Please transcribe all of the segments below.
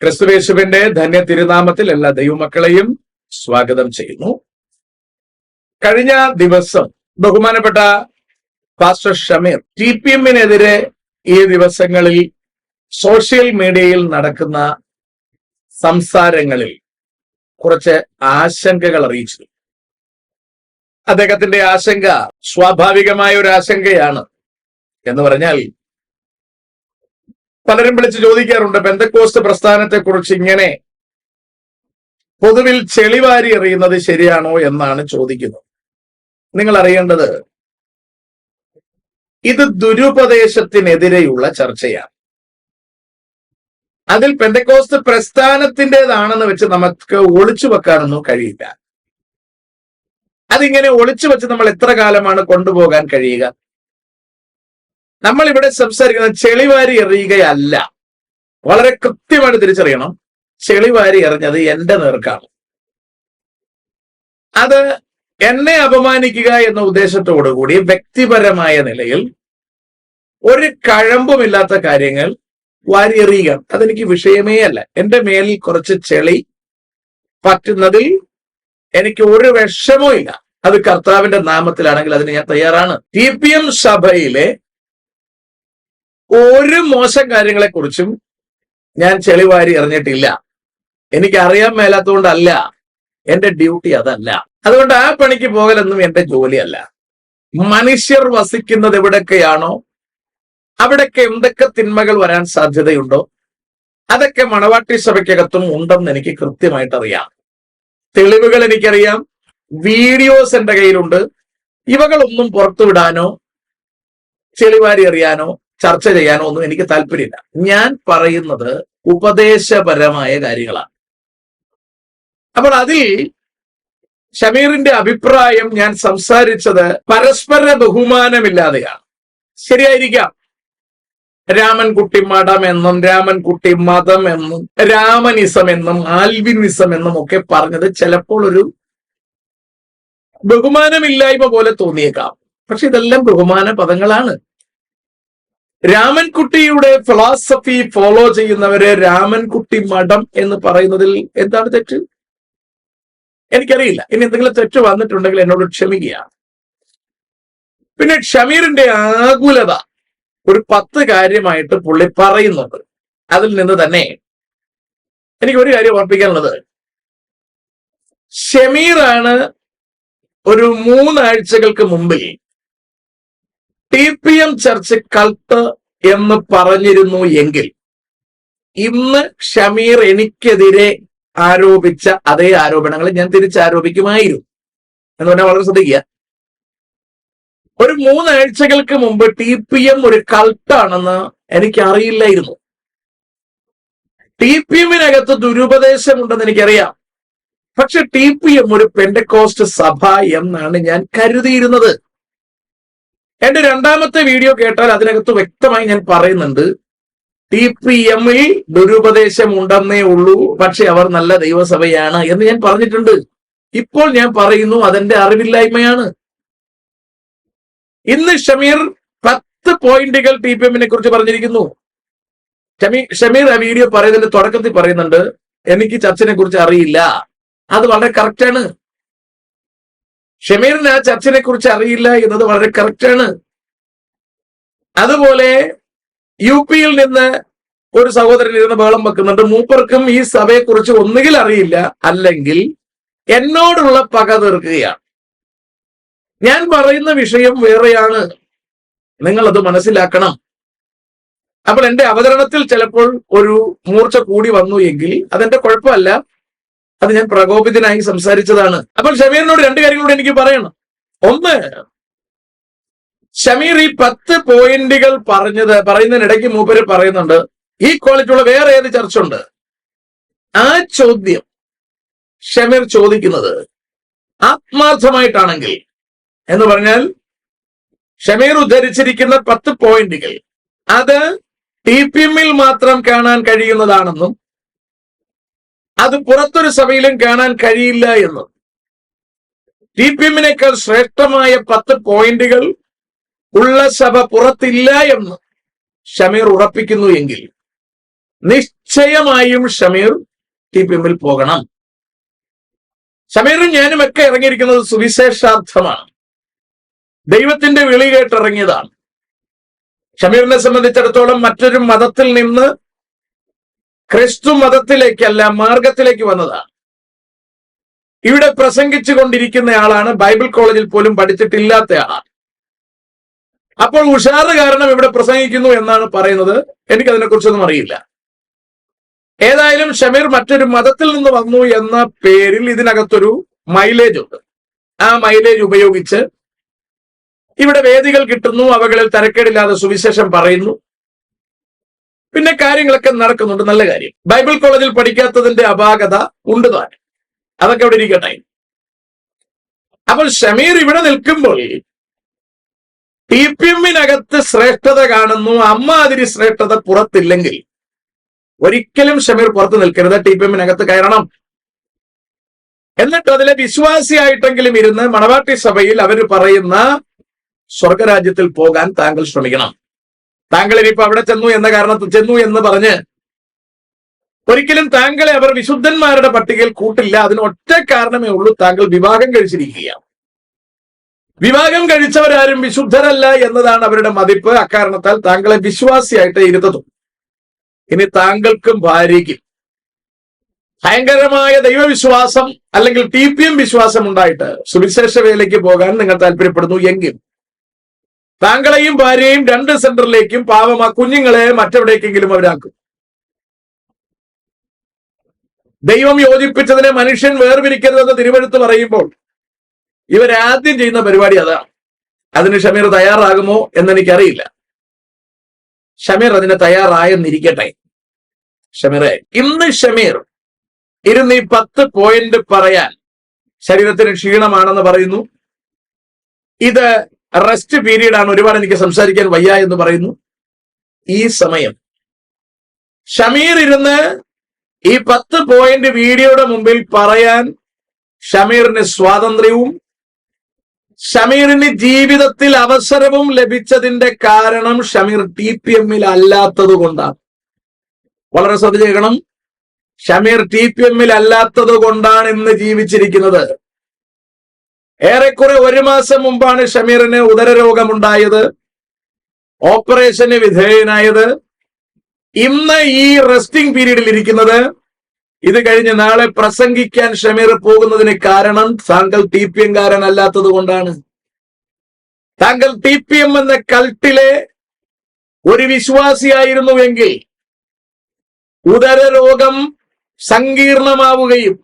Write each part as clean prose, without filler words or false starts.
ക്രിസ്തുയേശുവിന്റെ ധന്യ തിരുനാമത്തിൽ എല്ലാ ദൈവമക്കളെയും സ്വാഗതം ചെയ്യുന്നു. കഴിഞ്ഞ ദിവസം ബഹുമാനപ്പെട്ട പാസ്റ്റർ ഷമീർ TPM-നെതിരെ ഈ ദിവസങ്ങളിൽ സോഷ്യൽ മീഡിയയിൽ നടക്കുന്ന സംസാരങ്ങളിൽ കുറച്ച് ആശങ്കകൾ അറിയിച്ചു. അദ്ദേഹത്തിന്റെ ആശങ്ക സ്വാഭാവികമായ ഒരു ആശങ്കയാണ്. എന്ന് പറഞ്ഞാൽ പലരും വിളിച്ച് ചോദിക്കാറുണ്ട്, പെന്തക്കോസ്ത് പ്രസ്ഥാനത്തെ കുറിച്ച് ഇങ്ങനെ പൊതുവിൽ ചെളിവാരി എറിയുന്നത് ശരിയാണോ എന്നാണ് ചോദിക്കുന്നത്. നിങ്ങൾ അറിയേണ്ടത്, ഇത് ദുരുപദേശത്തിനെതിരെയുള്ള ചർച്ചയാണ്. അതിൽ പെന്തക്കോസ്ത് പ്രസ്ഥാനത്തിൻ്റെതാണെന്ന് വെച്ച് നമുക്ക് ഒളിച്ചു വെക്കാനൊന്നും കഴിയില്ല. അതിങ്ങനെ ഒളിച്ചു വെച്ച് നമ്മൾ എത്ര കാലമാണ് കൊണ്ടുപോകാൻ കഴിയുക? നമ്മൾ ഇവിടെ സംസാരിക്കുന്നത് ചെളിവാരി എറിയുകയല്ല. വളരെ കൃത്യമായിട്ട് തിരിച്ചറിയണം, ചെളിവാരി എറിഞ്ഞത് എന്റെ നേർക്കാണ്. അത് എന്നെ അപമാനിക്കുക എന്ന ഉദ്ദേശത്തോടുകൂടി വ്യക്തിപരമായ നിലയിൽ ഒരു കഴമ്പുമില്ലാത്ത കാര്യങ്ങൾ വാരി എറിയുക, അതെനിക്ക് വിഷയമേ അല്ല. എന്റെ മേലിൽ കുറച്ച് ചെളി പറ്റുന്നതിൽ എനിക്ക് ഒരു വിഷമവും ഇല്ല. അത് കർത്താവിന്റെ നാമത്തിലാണെങ്കിൽ അതിന് ഞാൻ തയ്യാറാണ്. TPM സഭയിലെ ഒരു മോശം കാര്യങ്ങളെ കുറിച്ചും ഞാൻ ചെളിവാരി എറിഞ്ഞിട്ടില്ല. എനിക്ക് അറിയാൻ മേലാത്തതുകൊണ്ടല്ല, എന്റെ ഡ്യൂട്ടി അതല്ല. അതുകൊണ്ട് ആ പണിക്ക് പോകലൊന്നും എന്റെ ജോലിയല്ല. മനുഷ്യർ വസിക്കുന്നത് എവിടൊക്കെയാണോ അവിടൊക്കെ എന്തൊക്കെ തിന്മകൾ വരാൻ സാധ്യതയുണ്ടോ അതൊക്കെ മണവാട്ടി സഭയ്ക്കകത്തും ഉണ്ടെന്ന് എനിക്ക് കൃത്യമായിട്ട് അറിയാം. തെളിവുകൾ എനിക്കറിയാം, വീഡിയോസ് എന്റെ കയ്യിലുണ്ട്. ഇവകളൊന്നും പുറത്തുവിടാനോ ചെളിവാരി എറിയാനോ ചർച്ച ചെയ്യാനോ ഒന്നും എനിക്ക് താല്പര്യമില്ല. ഞാൻ പറയുന്നത് ഉപദേശപരമായ കാര്യങ്ങളാണ്. അപ്പോൾ അതിൽ ഷമീറിന്റെ അഭിപ്രായം ഞാൻ സംസാരിച്ചത് പരസ്പര ബഹുമാനമില്ലാതെയാണ്. ശരിയായിരിക്കാം, രാമൻകുട്ടി മഠം എന്നും രാമൻകുട്ടി മതം എന്നും രാമനിസം എന്നും ആൽവിനിസം എന്നും ഒക്കെ പറഞ്ഞത് ചിലപ്പോൾ ഒരു ബഹുമാനമില്ലായ്മ പോലെ തോന്നിയേക്കാം. പക്ഷെ ഇതെല്ലാം ബഹുമാന പദങ്ങളാണ്. രാമൻകുട്ടിയുടെ ഫിലോസഫി ഫോളോ ചെയ്യുന്നവരെ രാമൻകുട്ടി മഠം എന്ന് പറയുന്നതിൽ എന്താണ് തെറ്റ്? എനിക്കറിയില്ല. ഇനി എന്തെങ്കിലും തെറ്റ് വന്നിട്ടുണ്ടെങ്കിൽ എന്നോട് ക്ഷമിക്കുക. പിന്നെ ഷമീറിന്റെ ആകുലത ഒരു 10 കാര്യമായിട്ട് പുള്ളി പറയുന്നുണ്ട്. അതിൽ നിന്ന് തന്നെ എനിക്ക് ഒരു കാര്യം ഓർപ്പിക്കാനുള്ളത്, ഷമീറാണ് ഒരു 3 ആഴ്ചകൾക്ക് മുമ്പിൽ TPM ചർച്ച് കൾട്ട് എന്ന് പറഞ്ഞിരുന്നു എങ്കിൽ ഇന്ന് ഷമീർ എനിക്കെതിരെ ആരോപിച്ച അതേ ആരോപണങ്ങൾ ഞാൻ തിരിച്ചാരോപിക്കുമായിരുന്നു. എന്ന് പറഞ്ഞാൽ വളരെ ശ്രദ്ധിക്കുക. ഒരു 3 ആഴ്ചകൾക്ക് മുമ്പ് TPM ഒരു കൾട്ടാണെന്ന് എനിക്ക് അറിയില്ലായിരുന്നു. TPM-നകത്ത് ദുരുപദേശമുണ്ടെന്ന് എനിക്കറിയാം. പക്ഷെ TPM ഒരു പെന്തക്കോസ്റ്റ് സഭ എന്നാണ് ഞാൻ കരുതിയിരുന്നത്. എന്റെ 2ാമത്തെ വീഡിയോ കേട്ടാൽ അതിനകത്ത് വ്യക്തമായി ഞാൻ പറയുന്നുണ്ട്, TPM-ൽ ദുരുപദേശം ഉണ്ടെന്നേ ഉള്ളൂ, പക്ഷെ അവർ നല്ല ദൈവസഭയാണ് എന്ന് ഞാൻ പറഞ്ഞിട്ടുണ്ട്. ഇപ്പോൾ ഞാൻ പറയുന്നു, അതെന്റെ അറിവില്ലായ്മയാണ്. ഇന്ന് ഷമീർ 10 പോയിന്റുകൾ TPM-നെ കുറിച്ച് പറഞ്ഞിരിക്കുന്നു. ഷമീർ ആ വീഡിയോ പറയുന്നതിന്റെ തുടക്കത്തിൽ പറയുന്നുണ്ട്, എനിക്ക് ചർച്ചിനെ കുറിച്ച് അറിയില്ല. അത് വളരെ കറക്റ്റാണ്. ഷമീറിന് ആ ചർച്ചിനെ കുറിച്ച് അറിയില്ല എന്നത് വളരെ കറക്റ്റാണ്. അതുപോലെ UP-യിൽ നിന്ന് ഒരു സഹോദരൻ ഇരുന്ന് ബഹളം വെക്കുന്നുണ്ട്, മൂപ്പർക്കും ഈ സഭയെക്കുറിച്ച് ഒന്നുകിൽ അറിയില്ല അല്ലെങ്കിൽ എന്നോടുള്ള പക തീർക്കുകയാണ്. ഞാൻ പറയുന്ന വിഷയം വേറെയാണ്, നിങ്ങളത് മനസ്സിലാക്കണം. അപ്പോൾ എന്റെ അവതരണത്തിൽ ചിലപ്പോൾ ഒരു മൂർച്ച കൂടി വന്നു എങ്കിൽ അതെന്റെ കുഴപ്പമല്ല, അത് ഞാൻ പ്രകോപിതനായി സംസാരിച്ചതാണ്. അപ്പോൾ ഷമീറിനോട് 2 കാര്യങ്ങളോട് എനിക്ക് പറയണം. ഒന്ന്, ഷമീർ ഈ 10 പോയിന്റുകൾ പറയുന്നതിനിടയ്ക്ക് മൂപ്പര് പറയുന്നുണ്ട്, ഈ ക്വാളിറ്റിയുള്ള വേറെ ഏത് ചർച്ചുണ്ട്? ആ ചോദ്യം ഷമീർ ചോദിക്കുന്നത് ആത്മാർത്ഥമായിട്ടാണെങ്കിൽ, എന്ന് പറഞ്ഞാൽ ഷമീർ ഉദ്ധരിച്ചിരിക്കുന്ന 10 പോയിന്റുകൾ അത് TPM-ൽ മാത്രം കാണാൻ കഴിയുന്നതാണെന്നും അത് പുറത്തൊരു സഭയിലും കാണാൻ കഴിയില്ല എന്നും TPM-നേക്കാൾ ശ്രേഷ്ഠമായ 10 പോയിന്റുകൾ ഉള്ള സഭ പുറത്തില്ല എന്ന് ഷമീർ ഉറപ്പിക്കുന്നു എങ്കിൽ നിശ്ചയമായും ഷമീർ TPM-ൽ പോകണം. ഷമീറും ഞാനും ഒക്കെ ഇറങ്ങിയിരിക്കുന്നത് സുവിശേഷാർത്ഥമാണ്. ദൈവത്തിന്റെ വിളി കേട്ടിറങ്ങിയതാണ്. ഷമീറിനെ സംബന്ധിച്ചിടത്തോളം മറ്റൊരു മതത്തിൽ നിന്ന് ക്രിസ്തു മതത്തിലേക്കല്ല, മാർഗത്തിലേക്ക് വന്നതാണ്. ഇവിടെ പ്രസംഗിച്ചു കൊണ്ടിരിക്കുന്ന ആളാണ്, ബൈബിൾ കോളേജിൽ പോലും പഠിച്ചിട്ടില്ലാത്ത ആളാണ്. അപ്പോൾ ഉഷാറ് കാരണം ഇവിടെ പ്രസംഗിക്കുന്നു എന്നാണ് പറയുന്നത്. എനിക്കതിനെക്കുറിച്ചൊന്നും അറിയില്ല. ഏതായാലും ഷമീർ മറ്റൊരു മതത്തിൽ നിന്ന് വന്നു എന്ന പേരിൽ ഇതിനകത്തൊരു മൈലേജ് ഉണ്ട്. ആ മൈലേജ് ഉപയോഗിച്ച് ഇവിടെ വേദികൾ കിട്ടുന്നു, അവകളിൽ തരക്കേടില്ലാതെ സുവിശേഷം പറയുന്നു, പിന്നെ കാര്യങ്ങളൊക്കെ നടക്കുന്നുണ്ട്. നല്ല കാര്യം. ബൈബിൾ കോളേജിൽ പഠിക്കാത്തതിന്റെ അപാകത ഉണ്ട് താൻ, അതൊക്കെ അവിടെ ഇരിക്കട്ടെ. അപ്പോൾ ഷമീർ ഇവിടെ നിൽക്കുമ്പോൾ TPM-നകത്ത് ശ്രേഷ്ഠത കാണുന്നു, അമ്മാതിരി ശ്രേഷ്ഠത പുറത്തില്ലെങ്കിൽ ഒരിക്കലും ഷമീർ പുറത്ത് നിൽക്കരുത്, TPM-നകത്ത് കയറണം. എന്നിട്ട് അതിലെ വിശ്വാസിയായിട്ടെങ്കിലും ഇരുന്ന് മണവാട്ടി സഭയിൽ അവർ പറയുന്ന സ്വർഗരാജ്യത്തിൽ പോകാൻ താങ്കൾ ശ്രമിക്കണം. താങ്കൾ ഇനിയിപ്പോ അവിടെ ചെന്നു എന്ന കാരണത്തിൽ ചെന്നു എന്ന് പറഞ്ഞ് ഒരിക്കലും താങ്കളെ അവർ വിശുദ്ധന്മാരുടെ പട്ടികയിൽ കൂട്ടില്ല. അതിന് ഒറ്റ കാരണമേ ഉള്ളൂ, താങ്കൾ വിവാഹം കഴിച്ചിരിക്കുകയാണ്. വിവാഹം കഴിച്ചവരാരും വിശുദ്ധരല്ല എന്നതാണ് അവരുടെ മതിപ്പ്. അക്കാരണത്താൽ താങ്കളെ വിശ്വാസിയായിട്ട് ഇരുത്തതും. ഇനി താങ്കൾക്കും ഭാര്യയ്ക്കും ഭയങ്കരമായ ദൈവവിശ്വാസം അല്ലെങ്കിൽ TPM വിശ്വാസം ഉണ്ടായിട്ട് സുവിശേഷ വേലയ്ക്ക് പോകാൻ നിങ്ങൾ താല്പര്യപ്പെടുന്നു എങ്കിൽ താങ്കളെയും ഭാര്യയെയും 2 സെന്ററിലേക്കും പാവം ആ കുഞ്ഞുങ്ങളെ മറ്റെവിടേക്കെങ്കിലും അവരാക്കും. ദൈവം യോജിപ്പിച്ചതിനെ മനുഷ്യൻ വേർപിരിക്കരുതെന്ന് തിരുവെഴുത്ത് പറയുമ്പോൾ ഇവരാദ്യം ചെയ്യുന്ന പരിപാടി അതാണ്. അതിന് ഷമീർ തയ്യാറാകുമോ എന്നെനിക്കറിയില്ല. ഷമീർ അതിന് തയ്യാറായെന്നിരിക്കട്ടെ. ഷമീറെ, ഇന്ന് ഷമീർ ഇരുന്ന് ഈ 10 പോയിന്റ് പറയാൻ ശരീരത്തിന് ക്ഷീണമാണെന്ന് പറയുന്നു. ഇത് റെസ്റ്റ് പീരീഡ് ആണ്, ഒരുപാട് എനിക്ക് സംസാരിക്കാൻ വയ്യ എന്ന് പറയുന്നു. ഈ സമയം ഷമീർ ഇരുന്ന് ഈ 10 പോയിന്റ് വീഡിയോയുടെ മുമ്പിൽ പറയാൻ ഷമീറിന് സ്വാതന്ത്ര്യവും ഷമീറിന് ജീവിതത്തിൽ അവസരവും ലഭിച്ചതിന്റെ കാരണം ഷമീർ TPM-ൽ അല്ലാത്തത് കൊണ്ടാണ്. വളരെ ശ്രദ്ധിക്കണം. ഷമീർ TPM-ൽ അല്ലാത്തത് കൊണ്ടാണ് ഇന്ന് ജീവിച്ചിരിക്കുന്നത്. ഏറെക്കുറെ 1 മാസം മുമ്പാണ് ഷമീറിന് ഉദരരോഗമുണ്ടായത്, ഓപ്പറേഷന് വിധേയനായത്. ഇന്ന് ഈ റെസ്റ്റിംഗ് പീരീഡിൽ ഇരിക്കുന്നത്. ഇത് കഴിഞ്ഞ് നാളെ പ്രസംഗിക്കാൻ ഷമീർ പോകുന്നതിന് കാരണം താങ്കൾ TPM-കാരൻ അല്ലാത്തത് കൊണ്ടാണ്. താങ്കൾ TPM എന്ന കൾട്ടിലെ ഒരു വിശ്വാസിയായിരുന്നുവെങ്കിൽ ഉദരരോഗം സങ്കീർണമാവുകയും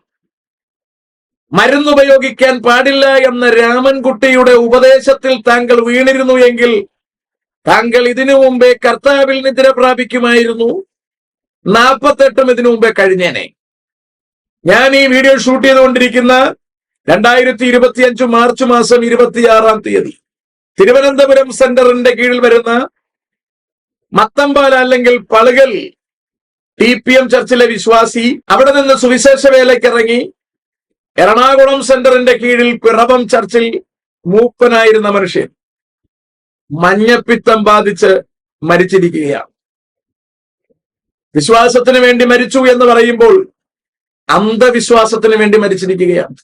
മരുന്നുപയോഗിക്കാൻ പാടില്ല എന്ന രാമൻകുട്ടിയുടെ ഉപദേശത്തിൽ താങ്കൾ വീണിരുന്നു എങ്കിൽ താങ്കൾ ഇതിനു മുമ്പേ കർത്താവിൽ നിദ്ര പ്രാപിക്കുമായിരുന്നു. 48 ഇതിനു മുമ്പേ കഴിഞ്ഞേനെ. ഞാൻ ഈ വീഡിയോ ഷൂട്ട് ചെയ്തുകൊണ്ടിരിക്കുന്ന 2025 മാർച്ച് മാസം 26-ാം തീയതി തിരുവനന്തപുരം സെന്ററിന്റെ കീഴിൽ വരുന്ന മത്തമ്പാല അല്ലെങ്കിൽ പളുകൽ TPM ചർച്ചിലെ വിശ്വാസി അവിടെ നിന്ന് സുവിശേഷ വേലയ്ക്ക് ഇറങ്ങി എറണാകുളം സെന്ററിന്റെ കീഴിൽ പിറവം ചർച്ചിൽ മൂപ്പനായിരുന്ന മനുഷ്യൻ മഞ്ഞപ്പിത്തം ബാധിച്ച് മരിച്ചിരിക്കുകയാണ്. വിശ്വാസത്തിന് വേണ്ടി മരിച്ചു എന്ന് പറയുമ്പോൾ അന്ധവിശ്വാസത്തിന് വേണ്ടി മരിച്ചിരിക്കുകയാണ്.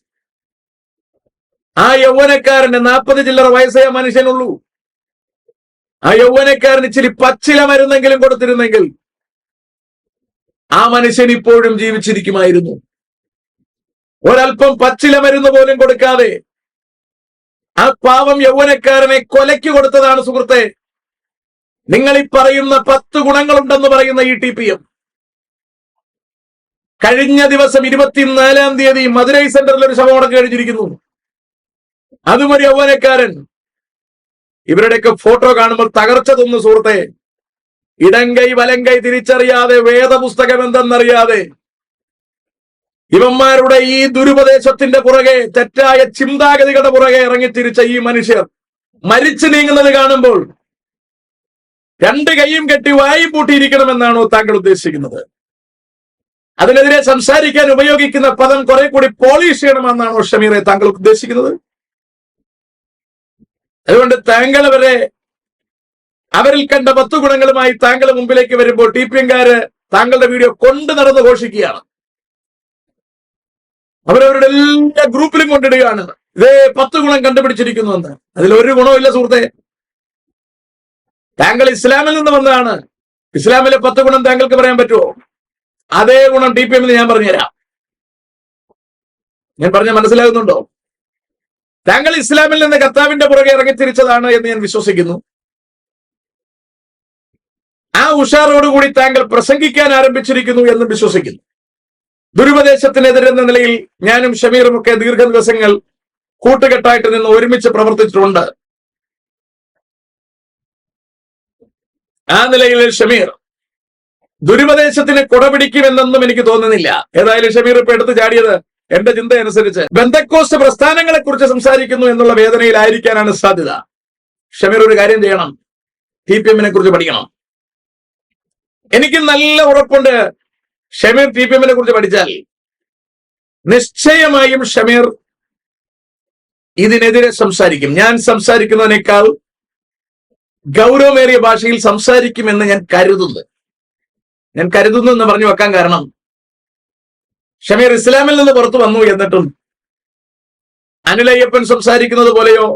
ആ യൗവനക്കാരന് 40 ചില്ലറ വയസ്സായ മനുഷ്യനുള്ളൂ. ആ യൗവനക്കാരന് ഇച്ചിരി പച്ചില മരുന്നെങ്കിലും കൊടുത്തിരുന്നെങ്കിൽ ആ മനുഷ്യൻ ഇപ്പോഴും ജീവിച്ചിരിക്കുമായിരുന്നു. ഒരൽപ്പം പച്ചില മരുന്ന് പോലും കൊടുക്കാതെ ആ പാവം യൗവനക്കാരനെ കൊലയ്ക്ക് കൊടുത്തതാണ് സുഹൃത്തെ. നിങ്ങൾ ഈ പറയുന്ന 10 ഗുണങ്ങളുണ്ടെന്ന് പറയുന്ന ഈ TPM കഴിഞ്ഞ ദിവസം 24-ാം തീയതി മധുരൈ സെന്ററിൽ ഒരു ശവമടക്കം കഴിഞ്ഞിരിക്കുന്നു. അതും ഒരു യൗവനക്കാരൻ. ഇവരുടെയൊക്കെ ഫോട്ടോ കാണുമ്പോൾ തകർച്ച തോന്നുന്നു സുഹൃത്തെ. ഇടങ്കൈ വലങ്കൈ തിരിച്ചറിയാതെ, വേദപുസ്തകം എന്തെന്നറിയാതെ ഇവന്മാരുടെ ഈ ദുരുപദേശത്തിന്റെ പുറകെ, തെറ്റായ ചിന്താഗതികളുടെ പുറകെ ഇറങ്ങിത്തിരിച്ച ഈ മനുഷ്യർ മരിച്ചു നീങ്ങുന്നത് കാണുമ്പോൾ 2 കൈയും കെട്ടി വായും പൂട്ടിയിരിക്കണമെന്നാണോ താങ്കൾ ഉദ്ദേശിക്കുന്നത്? അതിനെതിരെ സംസാരിക്കാൻ ഉപയോഗിക്കുന്ന പദം കുറെ കൂടി പോളിഷ് ചെയ്യണമെന്നാണോ ഷമീറെ താങ്കൾ ഉദ്ദേശിക്കുന്നത്? അതുകൊണ്ട് താങ്കൾ അവരിൽ കണ്ട 10 ഗുണങ്ങളുമായി താങ്കൾ മുമ്പിലേക്ക് വരുമ്പോൾ TPM-കാര് താങ്കളുടെ വീഡിയോ കൊണ്ട് നടന്ന് ഘോഷിക്കുകയാണ്. അവരവരുടെ എല്ലാ ഗ്രൂപ്പിലും കൊണ്ടിടുകയാണ്, ഇതേ 10 ഗുണം കണ്ടുപിടിച്ചിരിക്കുന്നു എന്ന്. അതിലൊരു ഗുണമില്ല സുഹൃത്തെ. താങ്കൾ ഇസ്ലാമിൽ നിന്ന് വന്നതാണ്. ഇസ്ലാമിലെ 10 ഗുണം താങ്കൾക്ക് പറയാൻ പറ്റുമോ? അതേ ഗുണം TPM ഞാൻ പറഞ്ഞുതരാം. ഞാൻ പറഞ്ഞ മനസ്സിലാകുന്നുണ്ടോ? താങ്കൾ ഇസ്ലാമിൽ നിന്ന് കർത്താവിന്റെ പുറകെ ഇറങ്ങിത്തിരിച്ചതാണ് എന്ന് ഞാൻ വിശ്വസിക്കുന്നു. ആ ഉഷാറോടുകൂടി താങ്കൾ പ്രസംഗിക്കാൻ ആരംഭിച്ചിരിക്കുന്നു എന്ന് വിശ്വസിക്കുന്നു. ദുരുപദേശത്തിനെതിരെന്ന നിലയിൽ ഞാനും ഷമീറും ഒക്കെ ദീർഘദിവസങ്ങൾ കൂട്ടുകെട്ടായിട്ട് നിന്ന് ഒരുമിച്ച് പ്രവർത്തിച്ചിട്ടുണ്ട്. ആ നിലയിൽ ഷമീർ ദുരുപദേശത്തിന് കുടപിടിക്കുമെന്നൊന്നും എനിക്ക് തോന്നുന്നില്ല. ഏതായാലും ഷമീർ ഇപ്പൊ എടുത്തു ചാടിയത് എന്റെ ചിന്ത അനുസരിച്ച് ബെന്തക്കോസ്റ്റ് പ്രസ്ഥാനങ്ങളെ കുറിച്ച് സംസാരിക്കുന്നു എന്നുള്ള വേദനയിലായിരിക്കാനാണ് സാധ്യത. ഷമീർ ഒരു കാര്യം ചെയ്യണം, TPM കുറിച്ച് പഠിക്കണം. എനിക്ക് നല്ല ഉറപ്പുണ്ട്, ഷമീർ TPM കുറിച്ച് പഠിച്ചാൽ നിശ്ചയമായും ഷമീർ ഇതിനെതിരെ സംസാരിക്കും. ഞാൻ സംസാരിക്കുന്നതിനേക്കാൾ ഗൗരവമേറിയ ഭാഷയിൽ സംസാരിക്കുമെന്ന് ഞാൻ കരുതുന്നു എന്ന് പറഞ്ഞു വെക്കാൻ കാരണം, ഷമീർ ഇസ്ലാമിൽ നിന്ന് പുറത്തു വന്നു എന്നിട്ടും അനിലയ്യപ്പൻ സംസാരിക്കുന്നത് പോലെയോ,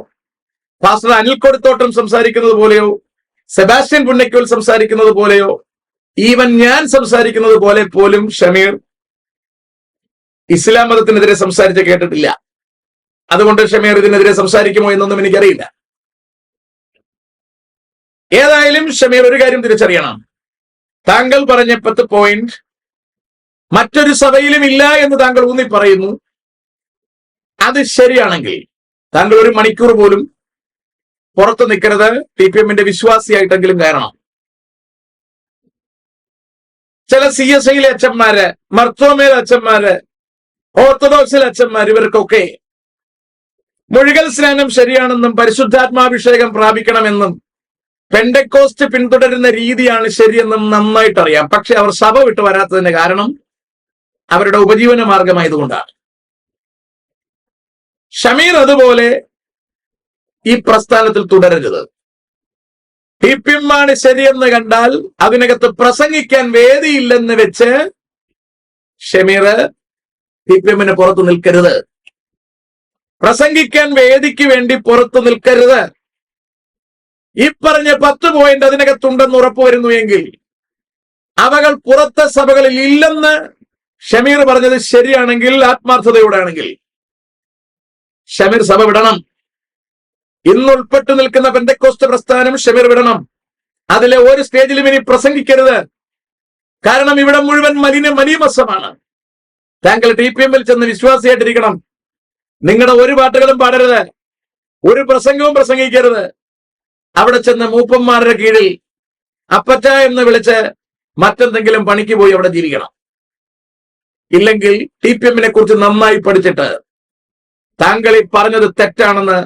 ഫാസ്റ്റർ അനിൽ കൊടുത്തോട്ടം സംസാരിക്കുന്നത് പോലെയോ, സെബാസ്റ്റ്യൻ പുന്നയ്ക്കൽ സംസാരിക്കുന്നത് പോലെയോ, ഈവൻ ഞാൻ സംസാരിക്കുന്നത് പോലെ പോലും ഷമീർ ഇസ്ലാം മതത്തിനെതിരെ സംസാരിച്ച് കേട്ടിട്ടില്ല. അതുകൊണ്ട് ഷമീർ ഇതിനെതിരെ സംസാരിക്കുമോ എന്നൊന്നും എനിക്കറിയില്ല. ഏതായാലും ഷമീർ ഒരു കാര്യം തിരിച്ചറിയണം, താങ്കൾ പറഞ്ഞ 10 പോയിന്റ് മറ്റൊരു സഭയിലും ഇല്ല എന്ന് താങ്കൾ ഊന്നി പറയുന്നു. അത് ശരിയാണെങ്കിൽ താങ്കൾ 1 മണിക്കൂർ പോലും പുറത്ത് നിൽക്കരുത്. TPM വിശ്വാസിയായിട്ടെങ്കിലും കയറണം. ചില CSIയിലെ അച്ഛന്മാര്, മർത്തോമയിലെ അച്ഛന്മാര്, ഓർത്തഡോക്സിലെ അച്ഛന്മാർ, ഇവർക്കൊക്കെ മുഴുകൽ സ്നാനം ശരിയാണെന്നും പരിശുദ്ധാത്മാഭിഷേകം പ്രാപിക്കണമെന്നും പെന്തക്കോസ്റ്റ് പിന്തുടരുന്ന രീതിയാണ് ശരിയെന്നും നന്നായിട്ട് അറിയാം. പക്ഷെ അവർ സഭ വിട്ടു വരാത്തതിന്റെ കാരണം അവരുടെ ഉപജീവന മാർഗമായതുകൊണ്ടാണ്. ഷമീർ അതുപോലെ ഈ പ്രസ്ഥാനത്തിൽ തുടരരുത്. TPM ആണ് ശരിയെന്ന് കണ്ടാൽ അതിനകത്ത് പ്രസംഗിക്കാൻ വേദിയില്ലെന്ന് വെച്ച് ഷമീർ TPM പുറത്തു നിൽക്കരുത്. പ്രസംഗിക്കാൻ വേദിക്ക് വേണ്ടി പുറത്തു നിൽക്കരുത്. ഈ പറഞ്ഞ 10 പോയിന്റ് അതിനകത്തുണ്ടെന്ന് ഉറപ്പുവരുന്നു എങ്കിൽ, അവകൾ പുറത്തെ സഭകളിൽ ഇല്ലെന്ന് ഷമീർ പറഞ്ഞത് ശരിയാണെങ്കിൽ, ആത്മാർത്ഥതയോടെ ആണെങ്കിൽ, ഷമീർ സഭ വിടണം. ഇന്ന് ഉൾപ്പെട്ടു നിൽക്കുന്ന പെന്തക്കോസ്റ്റ് പ്രസ്ഥാനം ഷമീർ വിടണം. അതിലെ ഒരു സ്റ്റേജിലും ഇനി പ്രസംഗിക്കരുത്. കാരണം ഇവിടെ മുഴുവൻ മലീമസമാണ്. താങ്കൾ TPM ചെന്ന് വിശ്വാസിയായിട്ടിരിക്കണം. നിങ്ങളുടെ ഒരു പാട്ടുകളും പാടരുത്, ഒരു പ്രസംഗവും പ്രസംഗിക്കരുത്. അവിടെ ചെന്ന് മൂപ്പന്മാരുടെ കീഴിൽ അപ്പച്ച എന്ന് വിളിച്ച് മറ്റെന്തെങ്കിലും പണിക്ക് പോയി അവിടെ ജീവിക്കണം. ഇല്ലെങ്കിൽ TPM കുറിച്ച് നന്നായി പഠിച്ചിട്ട് താങ്കൾ ഈ പറഞ്ഞത് തെറ്റാണെന്ന്